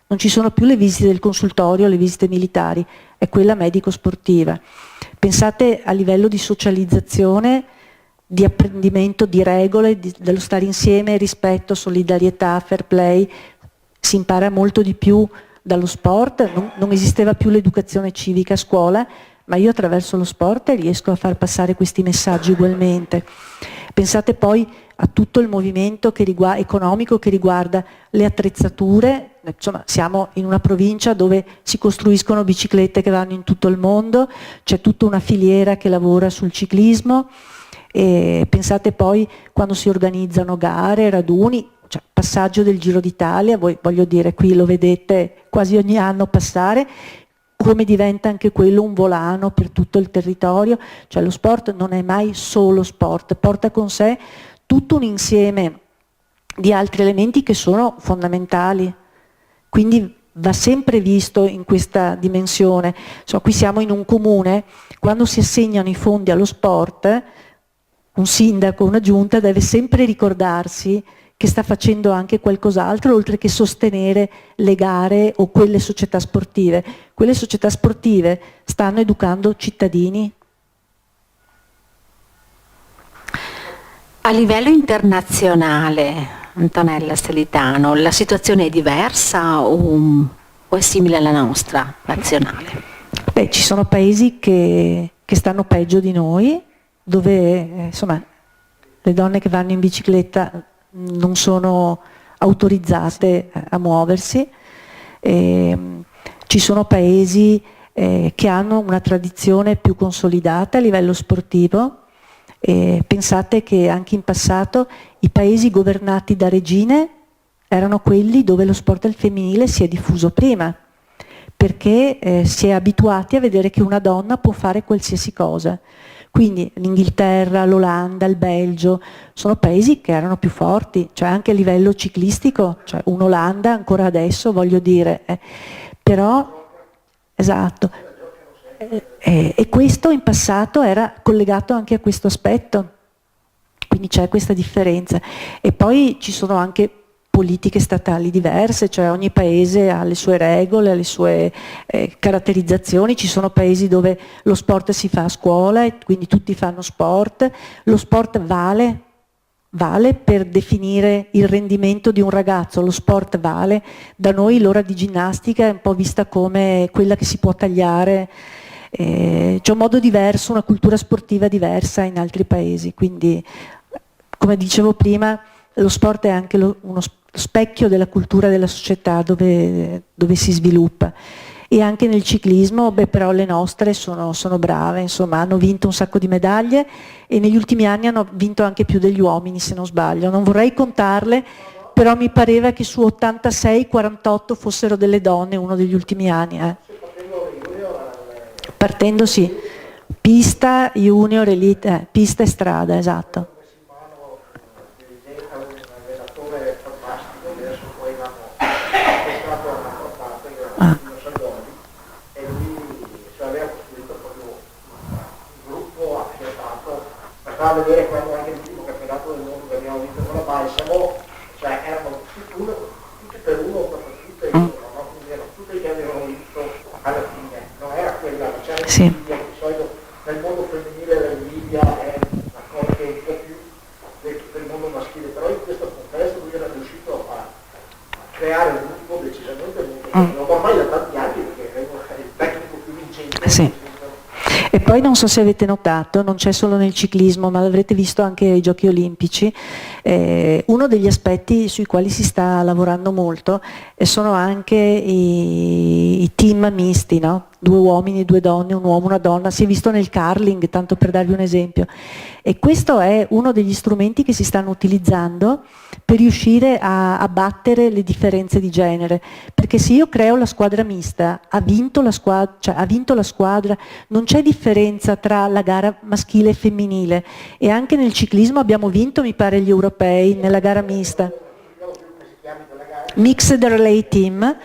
Non ci sono più le visite del consultorio, le visite militari, è quella medico-sportiva. Pensate a livello di socializzazione, di apprendimento di regole, dello stare insieme, rispetto, solidarietà, fair play, si impara molto di più dallo sport, non esisteva più l'educazione civica a scuola, ma io attraverso lo sport riesco a far passare questi messaggi ugualmente. Pensate poi a tutto il movimento economico che riguarda le attrezzature, insomma siamo in una provincia dove si costruiscono biciclette che vanno in tutto il mondo, c'è tutta una filiera che lavora sul ciclismo, e pensate poi quando si organizzano gare, raduni, cioè passaggio del Giro d'Italia, voi voglio dire qui lo vedete quasi ogni anno passare, come diventa anche quello un volano per tutto il territorio, cioè lo sport non è mai solo sport, porta con sé tutto un insieme di altri elementi che sono fondamentali, quindi va sempre visto in questa dimensione. Insomma, qui siamo in un comune, quando si assegnano i fondi allo sport, un sindaco, una giunta deve sempre ricordarsi che sta facendo anche qualcos'altro oltre che sostenere le gare o quelle società sportive. Quelle società sportive stanno educando cittadini. A livello internazionale, Antonella Stelitano, la situazione è diversa o è simile alla nostra nazionale? Beh, ci sono paesi che stanno peggio di noi, dove insomma le donne che vanno in bicicletta non sono autorizzate a muoversi. Ci sono paesi che hanno una tradizione più consolidata a livello sportivo. Pensate che anche in passato i paesi governati da regine erano quelli dove lo sport al femminile si è diffuso prima, perché si è abituati a vedere che una donna può fare qualsiasi cosa. Quindi l'Inghilterra, l'Olanda, il Belgio sono paesi che erano più forti, cioè anche a livello ciclistico, cioè un'Olanda ancora adesso, voglio dire, però, esatto, E questo in passato era collegato anche a questo aspetto, quindi c'è questa differenza. E poi ci sono anche politiche statali diverse, cioè ogni paese ha le sue regole, ha le sue caratterizzazioni. Ci sono paesi dove lo sport si fa a scuola e quindi tutti fanno sport. Lo sport vale per definire il rendimento di un ragazzo, lo sport vale. Da noi l'ora di ginnastica è un po' vista come quella che si può tagliare. C'è un modo diverso, una cultura sportiva diversa in altri paesi, quindi come dicevo prima lo sport è anche uno specchio della cultura della società dove si sviluppa. E anche nel ciclismo, però le nostre sono brave, insomma, hanno vinto un sacco di medaglie e negli ultimi anni hanno vinto anche più degli uomini, se non sbaglio. Non vorrei contarle, però mi pareva che su 86, 48 fossero delle donne uno degli ultimi anni. Partendo sì, pista, junior, elite, pista e strada, esatto. A vedere quando anche l'ultimo campionato del mondo che abbiamo vinto con la Balsamo, cioè erano tutte per uno per tutte, quindi erano tutte che avevano vinto alla fine, non era quella, c'era sì. Libia, di solito nel mondo femminile la Libia è una cosa che è un po' più del mondo maschile, però in questo contesto lui era riuscito a creare un gruppo decisamente molto ormai da tanti anni, perché è il tecnico più vincente. Sì. E poi non so se avete notato, non c'è solo nel ciclismo, ma l'avrete visto anche ai Giochi Olimpici, uno degli aspetti sui quali si sta lavorando molto sono anche i team misti, no? 2 uomini, 2 donne, un uomo, una donna, si è visto nel curling, tanto per darvi un esempio. E questo è uno degli strumenti che si stanno utilizzando per riuscire a battere le differenze di genere, perché se io creo la squadra mista, ha vinto la squadra, non c'è differenza tra la gara maschile e femminile, e anche nel ciclismo abbiamo vinto, mi pare, gli europei nella gara mista. Mixed Relay Team,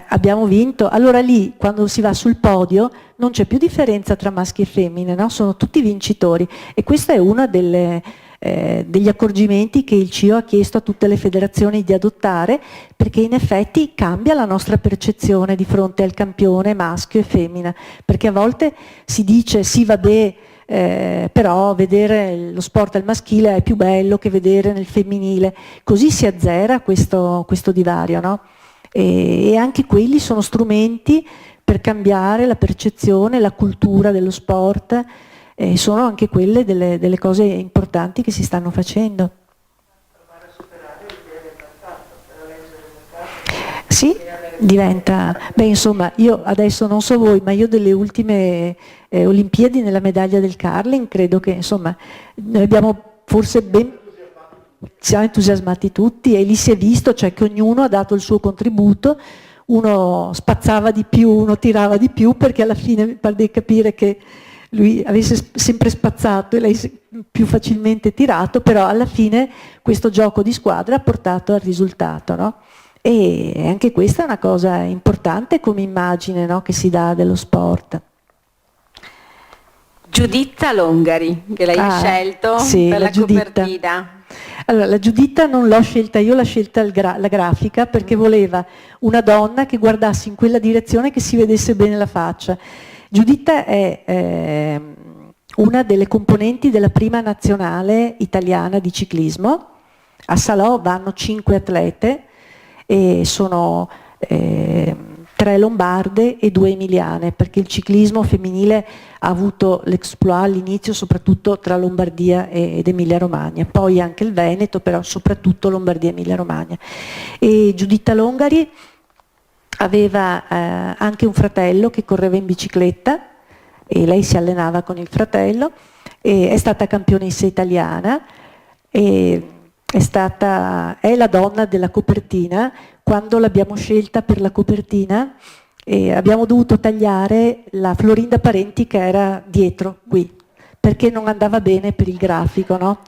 abbiamo vinto. Allora lì, quando si va sul podio, non c'è più differenza tra maschi e femmine, no? Sono tutti vincitori, e questo è uno degli accorgimenti che il CIO ha chiesto a tutte le federazioni di adottare, perché in effetti cambia la nostra percezione di fronte al campione maschio e femmina, perché a volte si dice sì vabbè, però vedere lo sport al maschile è più bello che vedere nel femminile, così si azzera questo divario, no? E anche quelli sono strumenti per cambiare la percezione, la cultura dello sport, sono anche quelle delle cose importanti che si stanno facendo. Sì, diventa, insomma, io adesso non so voi, ma io delle ultime Olimpiadi nella medaglia del curling credo che, insomma, noi abbiamo forse siamo entusiasmati tutti, e lì si è visto, cioè, che ognuno ha dato il suo contributo, uno spazzava di più, uno tirava di più, perché alla fine mi pare di capire che lui avesse sempre spazzato e lei più facilmente tirato, però alla fine questo gioco di squadra ha portato al risultato, no? E anche questa è una cosa importante come immagine, no, che si dà dello sport. Giuditta Longari, che l'hai scelto sì, per la copertina. Allora, la Giuditta non l'ho scelta io, l'ha scelta la grafica, perché voleva una donna che guardasse in quella direzione, che si vedesse bene la faccia. Giuditta è una delle componenti della prima nazionale italiana di ciclismo. A Salò vanno 5 atlete, e sono 3 lombarde e 2 emiliane, perché il ciclismo femminile ha avuto l'exploit all'inizio soprattutto tra Lombardia ed Emilia Romagna, poi anche il Veneto, però soprattutto Lombardia e Emilia Romagna. E Giuditta Longari aveva anche un fratello che correva in bicicletta, e lei si allenava con il fratello, e è stata campionessa italiana, e è la donna della copertina. Quando l'abbiamo scelta per la copertina abbiamo dovuto tagliare la Florinda Parenti che era dietro qui, perché non andava bene per il grafico, no?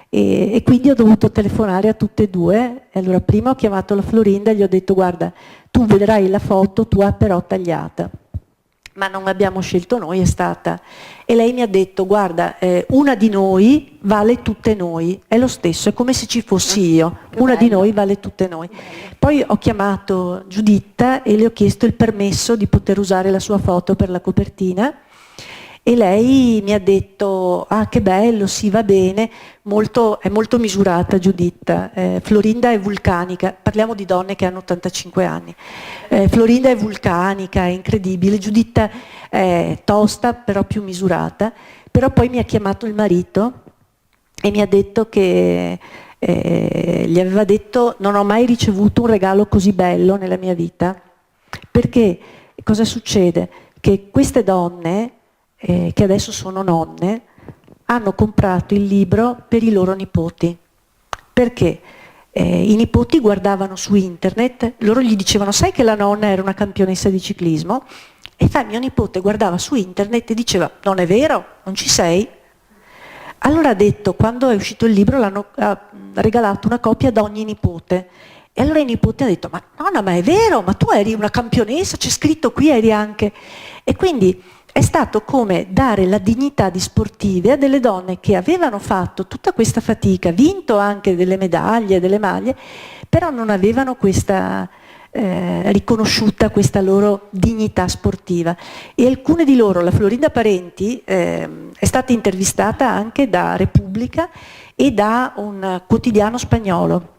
E quindi ho dovuto telefonare a tutte e 2, e allora prima ho chiamato la Florinda e gli ho detto: guarda, tu vedrai la foto tua però tagliata. ma non abbiamo scelto noi, è stata. E lei mi ha detto, guarda, una di noi vale tutte noi, è lo stesso, è come se ci fossi io, una di noi vale tutte noi. Poi ho chiamato Giuditta e le ho chiesto il permesso di poter usare la sua foto per la copertina, e lei mi ha detto, ah che bello, sì va bene, è molto misurata Giuditta, Florinda è vulcanica, parliamo di donne che hanno 85 anni, Florinda è vulcanica, è incredibile, Giuditta è tosta però più misurata, però poi mi ha chiamato il marito e mi ha detto che gli aveva detto non ho mai ricevuto un regalo così bello nella mia vita, perché cosa succede? Che queste donne che adesso sono nonne, hanno comprato il libro per i loro nipoti, perché i nipoti guardavano su internet, loro gli dicevano sai che la nonna era una campionessa di ciclismo? E mio nipote guardava su internet e diceva non è vero, non ci sei? Allora ha detto, quando è uscito il libro ha regalato una copia ad ogni nipote, e allora i nipoti hanno detto ma nonna, ma è vero, ma tu eri una campionessa, c'è scritto qui, eri anche... E quindi è stato come dare la dignità di sportive a delle donne che avevano fatto tutta questa fatica, vinto anche delle medaglie, delle maglie, però non avevano questa riconosciuta questa loro dignità sportiva. E alcune di loro, la Florinda Parenti, è stata intervistata anche da Repubblica e da un quotidiano spagnolo.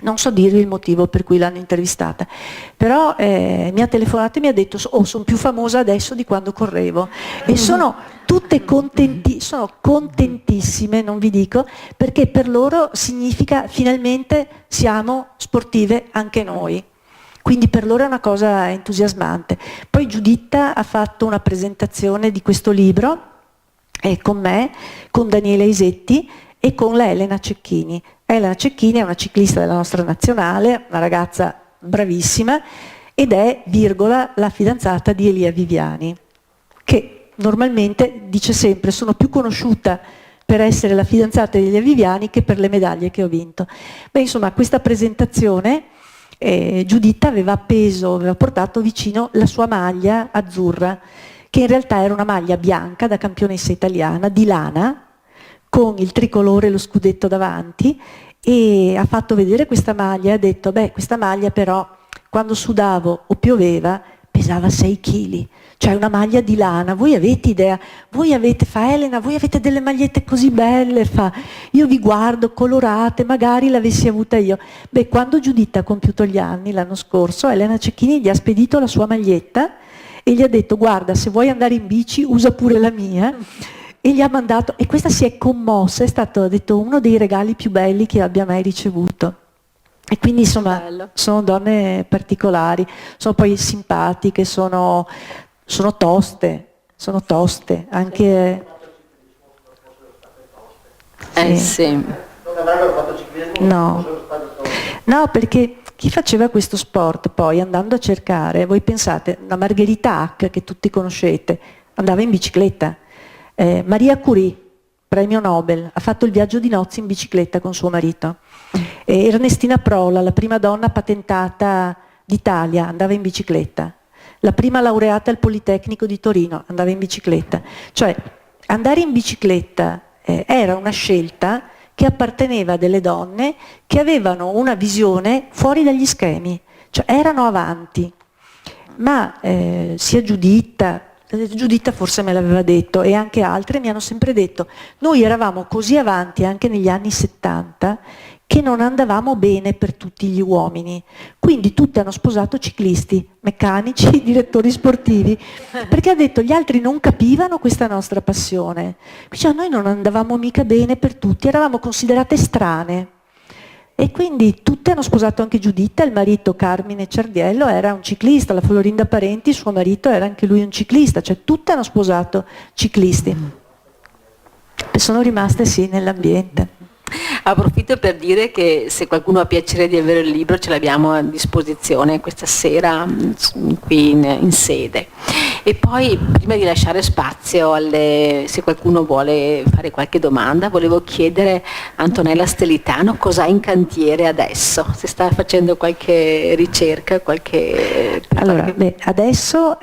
Non so dirvi il motivo per cui l'hanno intervistata, però mi ha telefonato e mi ha detto sono più famosa adesso di quando correvo, e sono tutte sono contentissime, non vi dico, perché per loro significa finalmente siamo sportive anche noi, quindi per loro è una cosa entusiasmante. Poi Giuditta ha fatto una presentazione di questo libro con me, con Daniela Isetti e con la Elena Cecchini. Elena Cecchini è una ciclista della nostra nazionale, una ragazza bravissima, ed è, virgola, la fidanzata di Elia Viviani, che normalmente dice sempre sono più conosciuta per essere la fidanzata di Elia Viviani che per le medaglie che ho vinto. Beh, insomma, questa presentazione Giuditta aveva portato vicino la sua maglia azzurra, che in realtà era una maglia bianca da campionessa italiana, di lana, con il tricolore e lo scudetto davanti, e ha fatto vedere questa maglia e ha detto questa maglia però quando sudavo o pioveva pesava 6 kg, cioè una maglia di lana, voi avete idea, Elena, voi avete delle magliette così belle, io vi guardo colorate, magari l'avessi avuta io. Quando Giuditta ha compiuto gli anni l'anno scorso, Elena Cecchini gli ha spedito la sua maglietta e gli ha detto guarda, se vuoi andare in bici usa pure la mia. E gli ha mandato, e questa si è commossa, è stato, ha detto, uno dei regali più belli che abbia mai ricevuto. E quindi insomma sono donne particolari, sono poi simpatiche, sono toste, anche... Sì. Non avrebbero fatto ciclismo, No, perché chi faceva questo sport poi, andando a cercare, voi pensate, la Margherita Hack, che tutti conoscete, andava in bicicletta. Maria Curie, premio Nobel, ha fatto il viaggio di nozze in bicicletta con suo marito. Ernestina Prola, la prima donna patentata d'Italia, andava in bicicletta. La prima laureata al Politecnico di Torino andava in bicicletta. Cioè, andare in bicicletta era una scelta che apparteneva a delle donne che avevano una visione fuori dagli schemi, cioè erano avanti. Ma sia Giuditta forse me l'aveva detto, e anche altre mi hanno sempre detto, noi eravamo così avanti anche negli anni 70 che non andavamo bene per tutti gli uomini, quindi tutte hanno sposato ciclisti, meccanici, direttori sportivi, perché ha detto gli altri non capivano questa nostra passione, cioè noi non andavamo mica bene per tutti, eravamo considerate strane. E quindi tutte hanno sposato anche Giuditta, il marito Carmine Ciardiello era un ciclista, la Florinda Parenti, suo marito era anche lui un ciclista, cioè tutte hanno sposato ciclisti. E sono rimaste sì nell'ambiente. Approfitto per dire che se qualcuno ha piacere di avere il libro ce l'abbiamo a disposizione questa sera qui in sede. E poi prima di lasciare spazio se qualcuno vuole fare qualche domanda, volevo chiedere a Antonella Stelitano cosa ha in cantiere adesso, se sta facendo qualche ricerca, Allora, adesso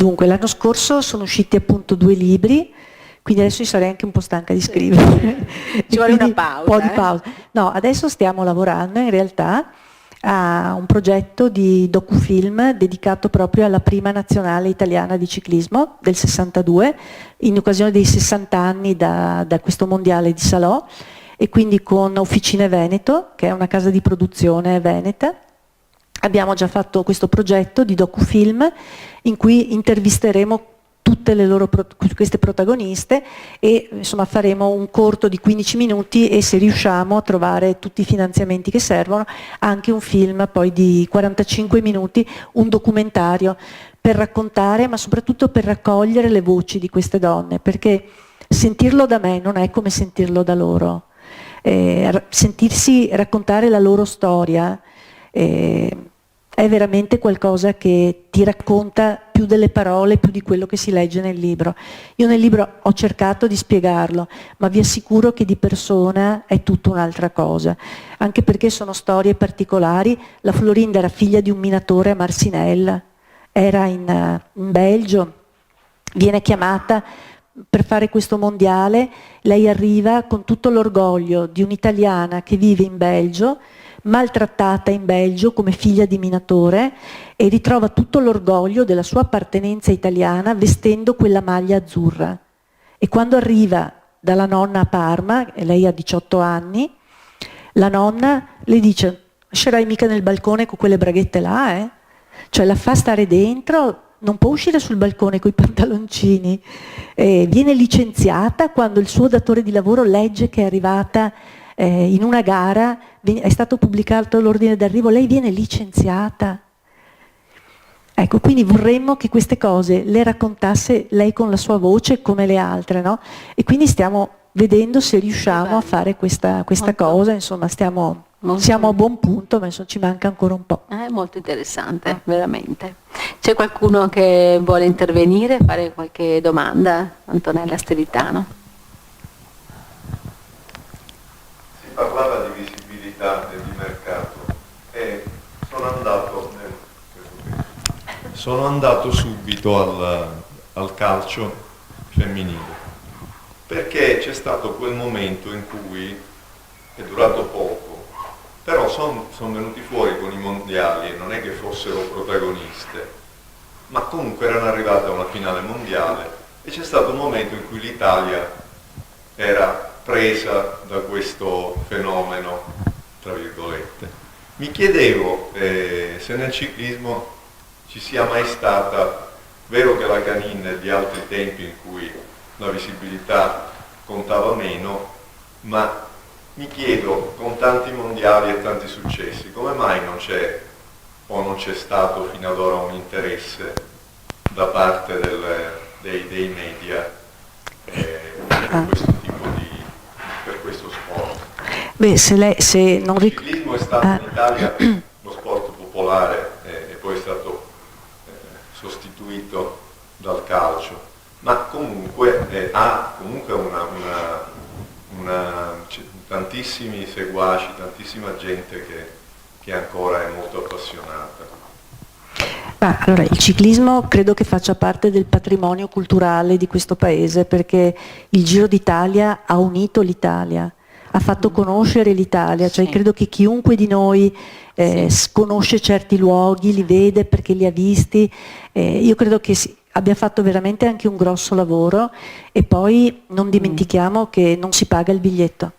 Dunque, l'anno scorso sono usciti appunto 2 libri, quindi adesso sarei anche un po' stanca di scrivere. Ci vuole Quindi una pausa. Un po' di pausa. No, adesso stiamo lavorando in realtà a un progetto di docufilm dedicato proprio alla prima nazionale italiana di ciclismo del 62, in occasione dei 60 anni da questo mondiale di Salò, e quindi con Officine Veneto, che è una casa di produzione veneta. Abbiamo già fatto questo progetto di docufilm in cui intervisteremo tutte queste protagoniste e insomma faremo un corto di 15 minuti e, se riusciamo a trovare tutti i finanziamenti che servono, anche un film poi di 45 minuti, un documentario per raccontare, ma soprattutto per raccogliere le voci di queste donne, perché sentirlo da me non è come sentirlo da loro. Sentirsi raccontare la loro storia è veramente qualcosa che ti racconta più delle parole, più di quello che si legge nel libro. Io nel libro ho cercato di spiegarlo, ma vi assicuro che di persona è tutta un'altra cosa, anche perché sono storie particolari. La Florinda era figlia di un minatore a Marcinelle, era in Belgio, viene chiamata per fare questo mondiale, lei arriva con tutto l'orgoglio di un'italiana che vive in Belgio, maltrattata in Belgio come figlia di minatore, e ritrova tutto l'orgoglio della sua appartenenza italiana vestendo quella maglia azzurra. E quando arriva dalla nonna a Parma, e lei ha 18 anni, la nonna le dice: lascerai mica nel balcone con quelle braghette là, eh? Cioè la fa stare dentro, non può uscire sul balcone con i pantaloncini. Viene licenziata quando il suo datore di lavoro legge che è arrivata in una gara, è stato pubblicato l'ordine d'arrivo, lei viene licenziata. Ecco, quindi vorremmo che queste cose le raccontasse lei con la sua voce come le altre, no? E quindi stiamo vedendo se riusciamo a fare questa cosa, insomma siamo a buon punto, ma insomma ci manca ancora un po'. È molto interessante, veramente. C'è qualcuno che vuole intervenire, fare qualche domanda? Antonella Steritano. Parlava di visibilità e di mercato e sono andato subito al calcio femminile, perché c'è stato quel momento in cui è durato poco, però sono venuti fuori con i mondiali e non è che fossero protagoniste, ma comunque erano arrivate a una finale mondiale e c'è stato un momento in cui l'Italia era presa da questo fenomeno, tra virgolette. Mi chiedevo se nel ciclismo ci sia mai stata, vero che la Canin è di altri tempi in cui la visibilità contava meno, ma mi chiedo, con tanti mondiali e tanti successi, come mai non c'è o non c'è stato fino ad ora un interesse da parte dei media per questo tipo per questo sport? Beh, se non il ciclismo è stato in Italia lo sport popolare e poi è stato sostituito dal calcio, ma comunque ha comunque tantissimi seguaci, tantissima gente che ancora è molto appassionata. Allora, il ciclismo credo che faccia parte del patrimonio culturale di questo paese, perché il Giro d'Italia ha unito l'Italia, ha fatto conoscere l'Italia, cioè credo che chiunque di noi conosce certi luoghi, li vede perché li ha visti, io credo che abbia fatto veramente anche un grosso lavoro, e poi non dimentichiamo che non si paga il biglietto.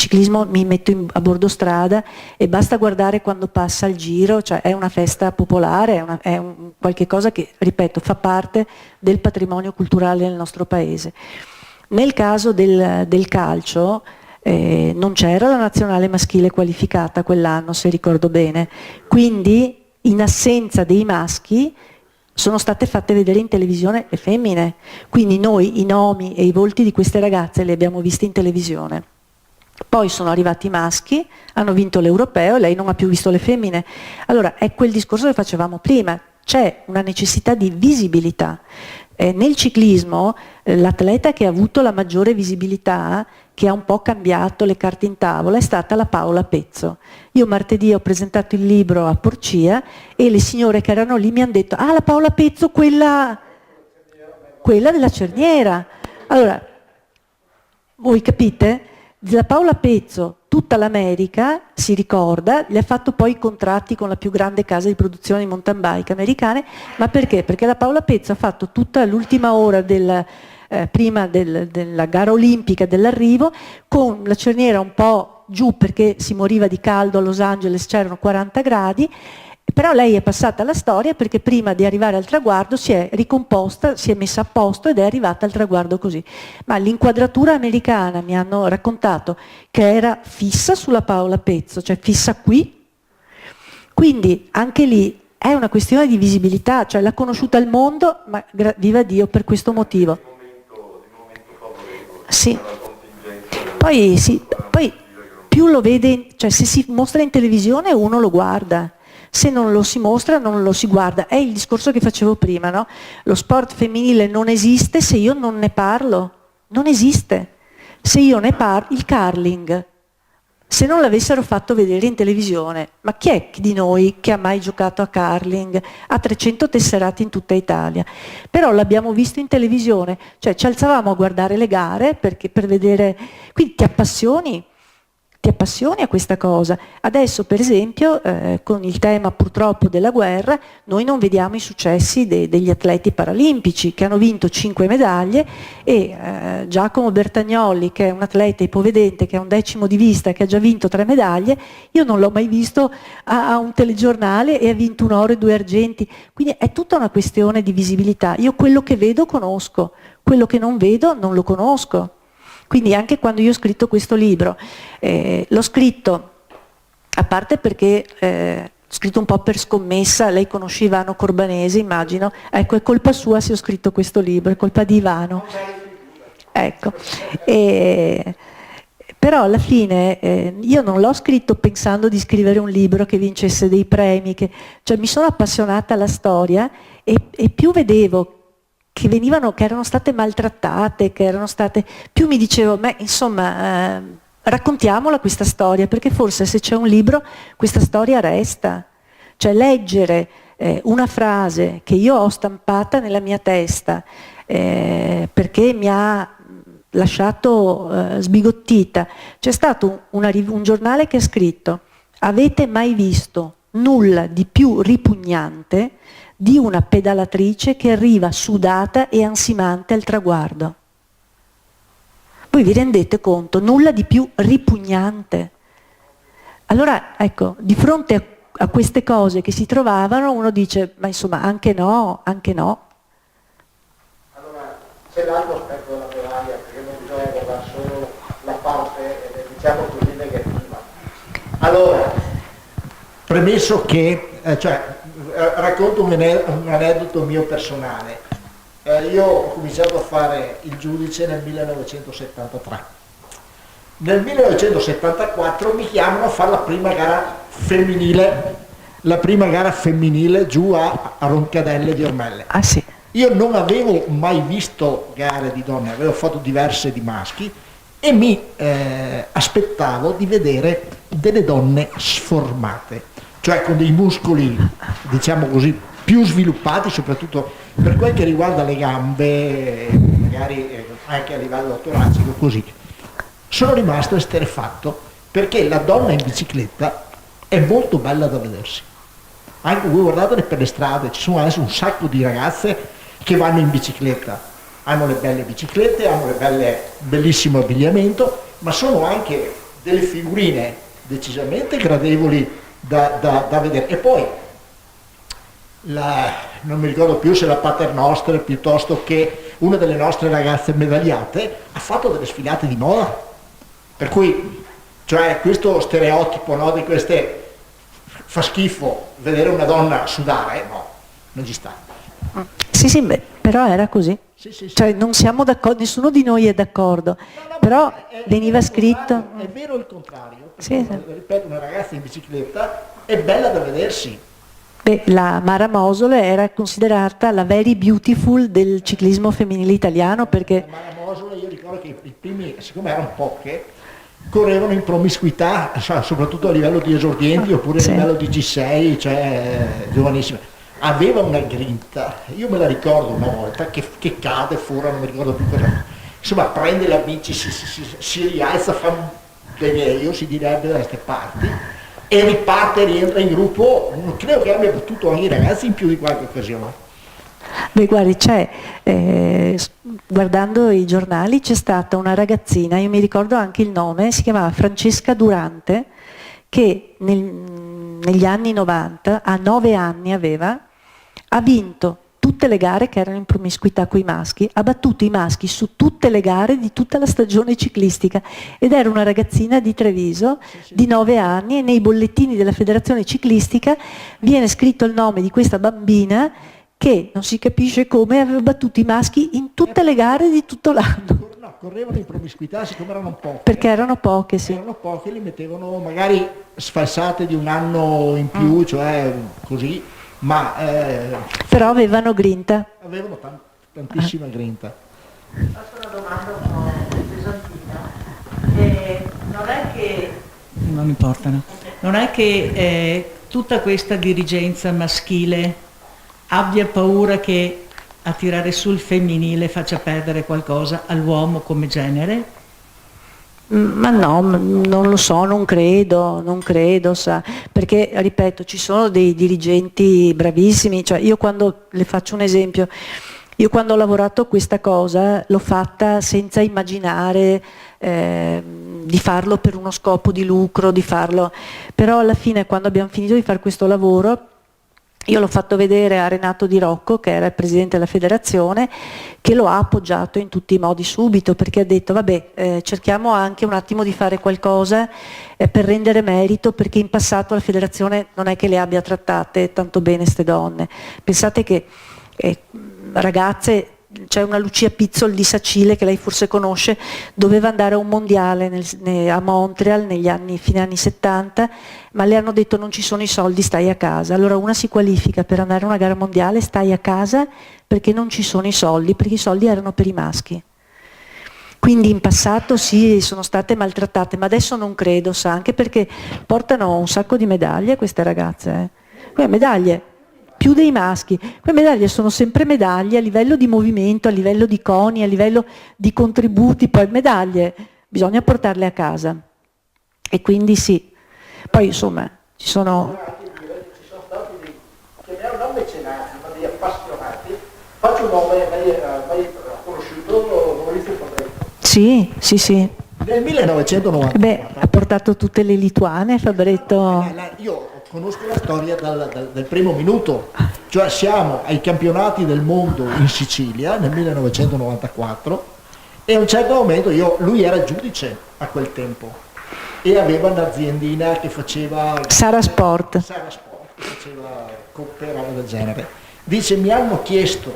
Ciclismo, mi metto a bordo strada e basta guardare quando passa il Giro, cioè è una festa popolare, è qualche cosa che, ripeto, fa parte del patrimonio culturale del nostro paese. Nel caso del calcio non c'era la nazionale maschile qualificata quell'anno, se ricordo bene, quindi in assenza dei maschi sono state fatte vedere in televisione le femmine, quindi noi i nomi e i volti di queste ragazze li abbiamo visti in televisione. Poi sono arrivati i maschi, hanno vinto l'europeo e lei non ha più visto le femmine. Allora è quel discorso che facevamo prima, c'è una necessità di visibilità. Nel ciclismo l'atleta che ha avuto la maggiore visibilità, che ha un po' cambiato le carte in tavola è stata la Paola Pezzo. Io martedì ho presentato il libro a Porcia e le signore che erano lì mi hanno detto: ah, la Paola Pezzo, quella della cerniera. Allora, voi capite? Della Paola Pezzo tutta l'America si ricorda, le ha fatto poi i contratti con la più grande casa di produzione di mountain bike americane, ma perché? Perché la Paola Pezzo ha fatto tutta l'ultima ora prima della gara olimpica dell'arrivo, con la cerniera un po' giù perché si moriva di caldo a Los Angeles, c'erano 40 gradi, però lei è passata alla storia perché prima di arrivare al traguardo si è ricomposta, si è messa a posto ed è arrivata al traguardo così. Ma l'inquadratura americana, mi hanno raccontato, che era fissa sulla Paola Pezzo, cioè fissa qui, quindi anche lì è una questione di visibilità, cioè l'ha conosciuta il mondo, ma viva Dio per questo motivo. Sì. Poi più lo vede, cioè se si mostra in televisione uno lo guarda. Se non lo si mostra non lo si guarda. È il discorso che facevo prima, no? Lo sport femminile non esiste se io non ne parlo. Non esiste. Se io ne parlo, il curling, se non l'avessero fatto vedere in televisione, ma chi è di noi che ha mai giocato a curling? Ha 300 tesserati in tutta Italia. Però l'abbiamo visto in televisione, cioè ci alzavamo a guardare le gare per vedere, quindi ti appassioni a questa cosa. Adesso per esempio con il tema purtroppo della guerra noi non vediamo i successi degli atleti paralimpici che hanno vinto 5 medaglie e Giacomo Bertagnolli, che è un atleta ipovedente, che ha un 10° di vista, che ha già vinto 3 medaglie, io non l'ho mai visto a un telegiornale e ha vinto 1 oro e 2 argenti, quindi è tutta una questione di visibilità. Io quello che vedo conosco, quello che non vedo non lo conosco. Quindi anche quando io ho scritto questo libro, l'ho scritto, a parte perché ho scritto un po' per scommessa, lei conosceva Ivano Corbanesi, immagino, ecco, è colpa sua se ho scritto questo libro, è colpa di Ivano. Ecco. Però alla fine io non l'ho scritto pensando di scrivere un libro che vincesse dei premi, cioè mi sono appassionata alla storia e più vedevo che erano state maltrattate, più mi dicevo, insomma, raccontiamola questa storia, perché forse se c'è un libro questa storia resta. Cioè leggere una frase che io ho stampata nella mia testa perché mi ha lasciato sbigottita. C'è stato un giornale che ha scritto: avete mai visto nulla di più ripugnante di una pedalatrice che arriva sudata e ansimante al traguardo? Voi vi rendete conto? Nulla di più ripugnante. Allora, ecco, di fronte a queste cose che si trovavano, uno dice, ma insomma, anche no, anche no. Allora, c'è l'altro aspetto della medaglia, perché non bisogna guardare solo la parte, diciamo così, negativa. Allora, premesso che, racconto un aneddoto mio personale. Io ho cominciato a fare il giudice nel 1973. Nel 1974 mi chiamano a fare la prima gara femminile giù a Roncadelle di Ormelle. Ah sì. Io non avevo mai visto gare di donne, avevo fatto diverse di maschi e mi aspettavo di vedere delle donne sformate, cioè con dei muscoli, diciamo così, più sviluppati, soprattutto per quel che riguarda le gambe, magari anche a livello toracico, così. Sono rimasto esterrefatto perché la donna in bicicletta è molto bella da vedersi. Anche voi guardatele per le strade, ci sono adesso un sacco di ragazze che vanno in bicicletta, hanno le belle biciclette, hanno bellissimo abbigliamento, ma sono anche delle figurine decisamente gradevoli da vedere. E poi non mi ricordo più se la Paternoster piuttosto che una delle nostre ragazze medagliate ha fatto delle sfilate di moda, per cui cioè questo stereotipo, no, di queste fa schifo vedere una donna sudare, no, non ci sta. Sì, beh, però era così. Sì. Cioè non siamo d'accordo, nessuno di noi è d'accordo, però veniva scritto. È vero il contrario, sì. Ripeto, una ragazza in bicicletta è bella da vedersi. Beh, la Mara Mosole era considerata la very beautiful del ciclismo femminile italiano, perché La Mara Mosole, io ricordo ricordo che i primi, siccome erano poche, correvano in promiscuità, soprattutto a livello di esordienti oppure a livello di G6, cioè giovanissime. Aveva una grinta, io me la ricordo una volta che cade fuori, non mi ricordo più cosa. Insomma, prende la bici, si rialza, fa un degheio, si direbbe da queste parti, e riparte, rientra in gruppo. Credo che abbia battuto anche i ragazzi in più di qualche occasione. Beh, guardi, guardando i giornali c'è stata una ragazzina, io mi ricordo anche il nome, si chiamava Francesca Durante, che negli anni 90, a 9 anni ha vinto tutte le gare che erano in promiscuità con i maschi, ha battuto i maschi su tutte le gare di tutta la stagione ciclistica, ed era una ragazzina di Treviso di 9 anni, e nei bollettini della federazione ciclistica viene scritto il nome di questa bambina che non si capisce come aveva battuto i maschi in tutte le gare di tutto l'anno. No, correvano in promiscuità, siccome erano poche. Perché erano poche, sì. Erano poche, li mettevano magari sfalsate di un anno in più, cioè così, ma però avevano grinta. avevano tantissima grinta. Faccio una domanda un po' pesantina. Non è che... Non importano. Non è che tutta questa dirigenza maschile abbia paura che a tirare sul femminile faccia perdere qualcosa all'uomo come genere? Ma no, non lo so, non credo, sa, perché ripeto, ci sono dei dirigenti bravissimi, cioè io quando, le faccio un esempio, io quando ho lavorato a questa cosa l'ho fatta senza immaginare di farlo per uno scopo di lucro, però alla fine quando abbiamo finito di fare questo lavoro, io l'ho fatto vedere a Renato Di Rocco, che era il presidente della federazione, che lo ha appoggiato in tutti i modi subito, perché ha detto vabbè, cerchiamo anche un attimo di fare qualcosa per rendere merito, perché in passato la federazione non è che le abbia trattate tanto bene ste donne. Pensate che ragazze, c'è una Lucia Pizzol di Sacile, che lei forse conosce, doveva andare a un mondiale a Montreal fine anni 70, ma le hanno detto non ci sono i soldi, stai a casa. Allora una si qualifica per andare a una gara mondiale, stai a casa perché non ci sono i soldi, perché i soldi erano per i maschi. Quindi in passato sì, sono state maltrattate, ma adesso non credo, sa, anche perché portano un sacco di medaglie queste ragazze. Quelle medaglie più dei maschi. Quelle medaglie sono sempre medaglie a livello di movimento, a livello di coni, a livello di contributi, poi medaglie bisogna portarle a casa. E quindi sì. Poi insomma ci sono... Ci sono stati chiamiamo mecenati, ma degli appassionati. Faccio un nome, mai conosciuto Maurizio Fabretto. Sì. Nel 1990. Beh, ha portato tutte le lituane, Fabretto. Io conosco la storia del primo minuto, cioè siamo ai campionati del mondo in Sicilia nel 1994 e a un certo momento lui era giudice a quel tempo e aveva un'aziendina che faceva Sara Sport, che faceva coppe e roba del genere. Dice mi hanno chiesto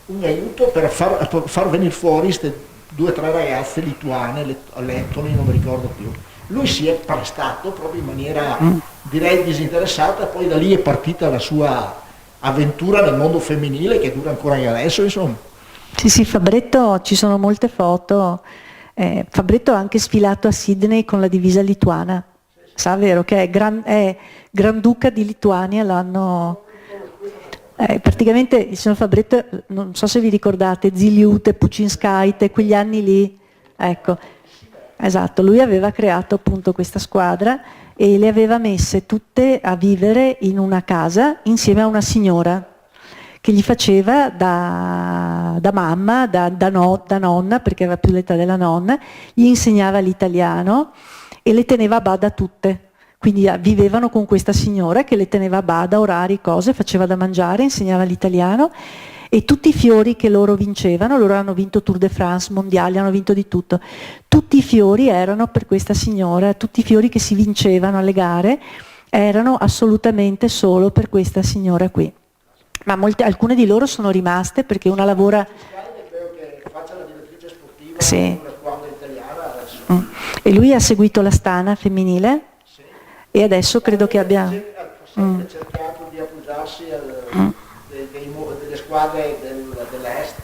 un aiuto per far venire fuori queste 2 o 3 ragazze lituane, lettoni, non mi ricordo più. Lui si è prestato proprio in maniera direi disinteressata, poi da lì è partita la sua avventura nel mondo femminile che dura ancora anche adesso, insomma. Sì, Fabretto, ci sono molte foto. Fabretto ha anche sfilato a Sydney con la divisa lituana, sa vero che è Granduca di Lituania, l'hanno... praticamente il signor Fabretto, non so se vi ricordate, Ziliute, Pucinskaite, quegli anni lì, ecco, esatto, lui aveva creato appunto questa squadra e le aveva messe tutte a vivere in una casa insieme a una signora che gli faceva da mamma, da nonna, perché aveva più l'età della nonna, gli insegnava l'italiano e le teneva a bada tutte. Quindi vivevano con questa signora che le teneva a bada, orari, cose, faceva da mangiare, insegnava l'italiano, e tutti i fiori che loro vincevano, loro hanno vinto Tour de France, mondiali, hanno vinto di tutto, tutti i fiori erano per questa signora, tutti i fiori che si vincevano alle gare erano assolutamente solo per questa signora qui. Ma alcune di loro sono rimaste perché una lavora... Credo che faccia la direttrice sportiva sì. Una squadra italiana adesso. E lui ha seguito l'Astana femminile e adesso credo che abbia... Ha cercato di appoggiarsi delle squadre dell'Est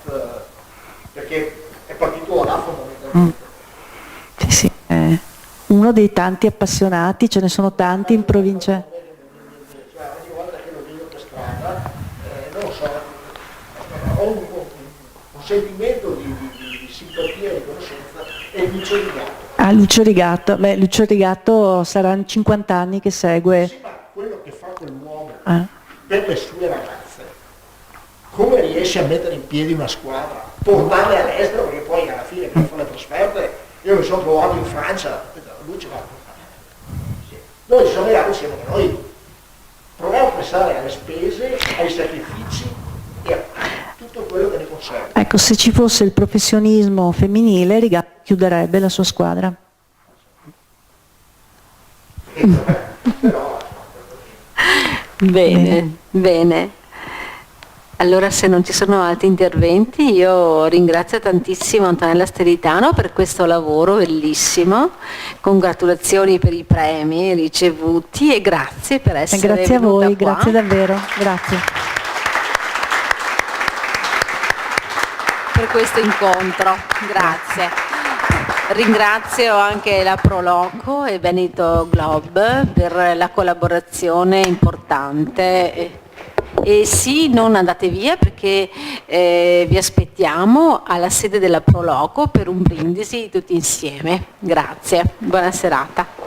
perché è partito là fondamentalmente. Sì, sì, è uno dei tanti appassionati, ce ne sono tanti in provincia. Cioè, ogni volta che lo vedo per strada, non lo so, ho un sentimento di simpatia e di conoscenza e Lucio Rigato. Ah, Lucio Rigato, beh, Lucio Rigato saranno 50 anni che segue. Sì, ma quello che fa quell'uomo per le sue ragazze, come riesce a mettere in piedi una squadra, portarle all'estero, perché poi alla fine per fare le trasferte, io mi sono trovato in Francia, lui ci va. Sì. Noi ci siamo legati insieme a noi. Proviamo a pensare alle spese, ai sacrifici e a tutto quello che ne consegue. Ecco, se ci fosse il professionismo femminile, Rigato chiuderebbe la sua squadra. Però, Bene, bene. Allora, se non ci sono altri interventi, io ringrazio tantissimo Antonella Steritano per questo lavoro bellissimo. Congratulazioni per i premi ricevuti e grazie per essere Grazie a venuta voi, qua. grazie davvero, grazie. Per questo incontro, grazie. Ringrazio anche la Proloco e Benito Globe per la collaborazione importante. E sì, non andate via perché vi aspettiamo alla sede della Proloco per un brindisi tutti insieme. Grazie, buona serata.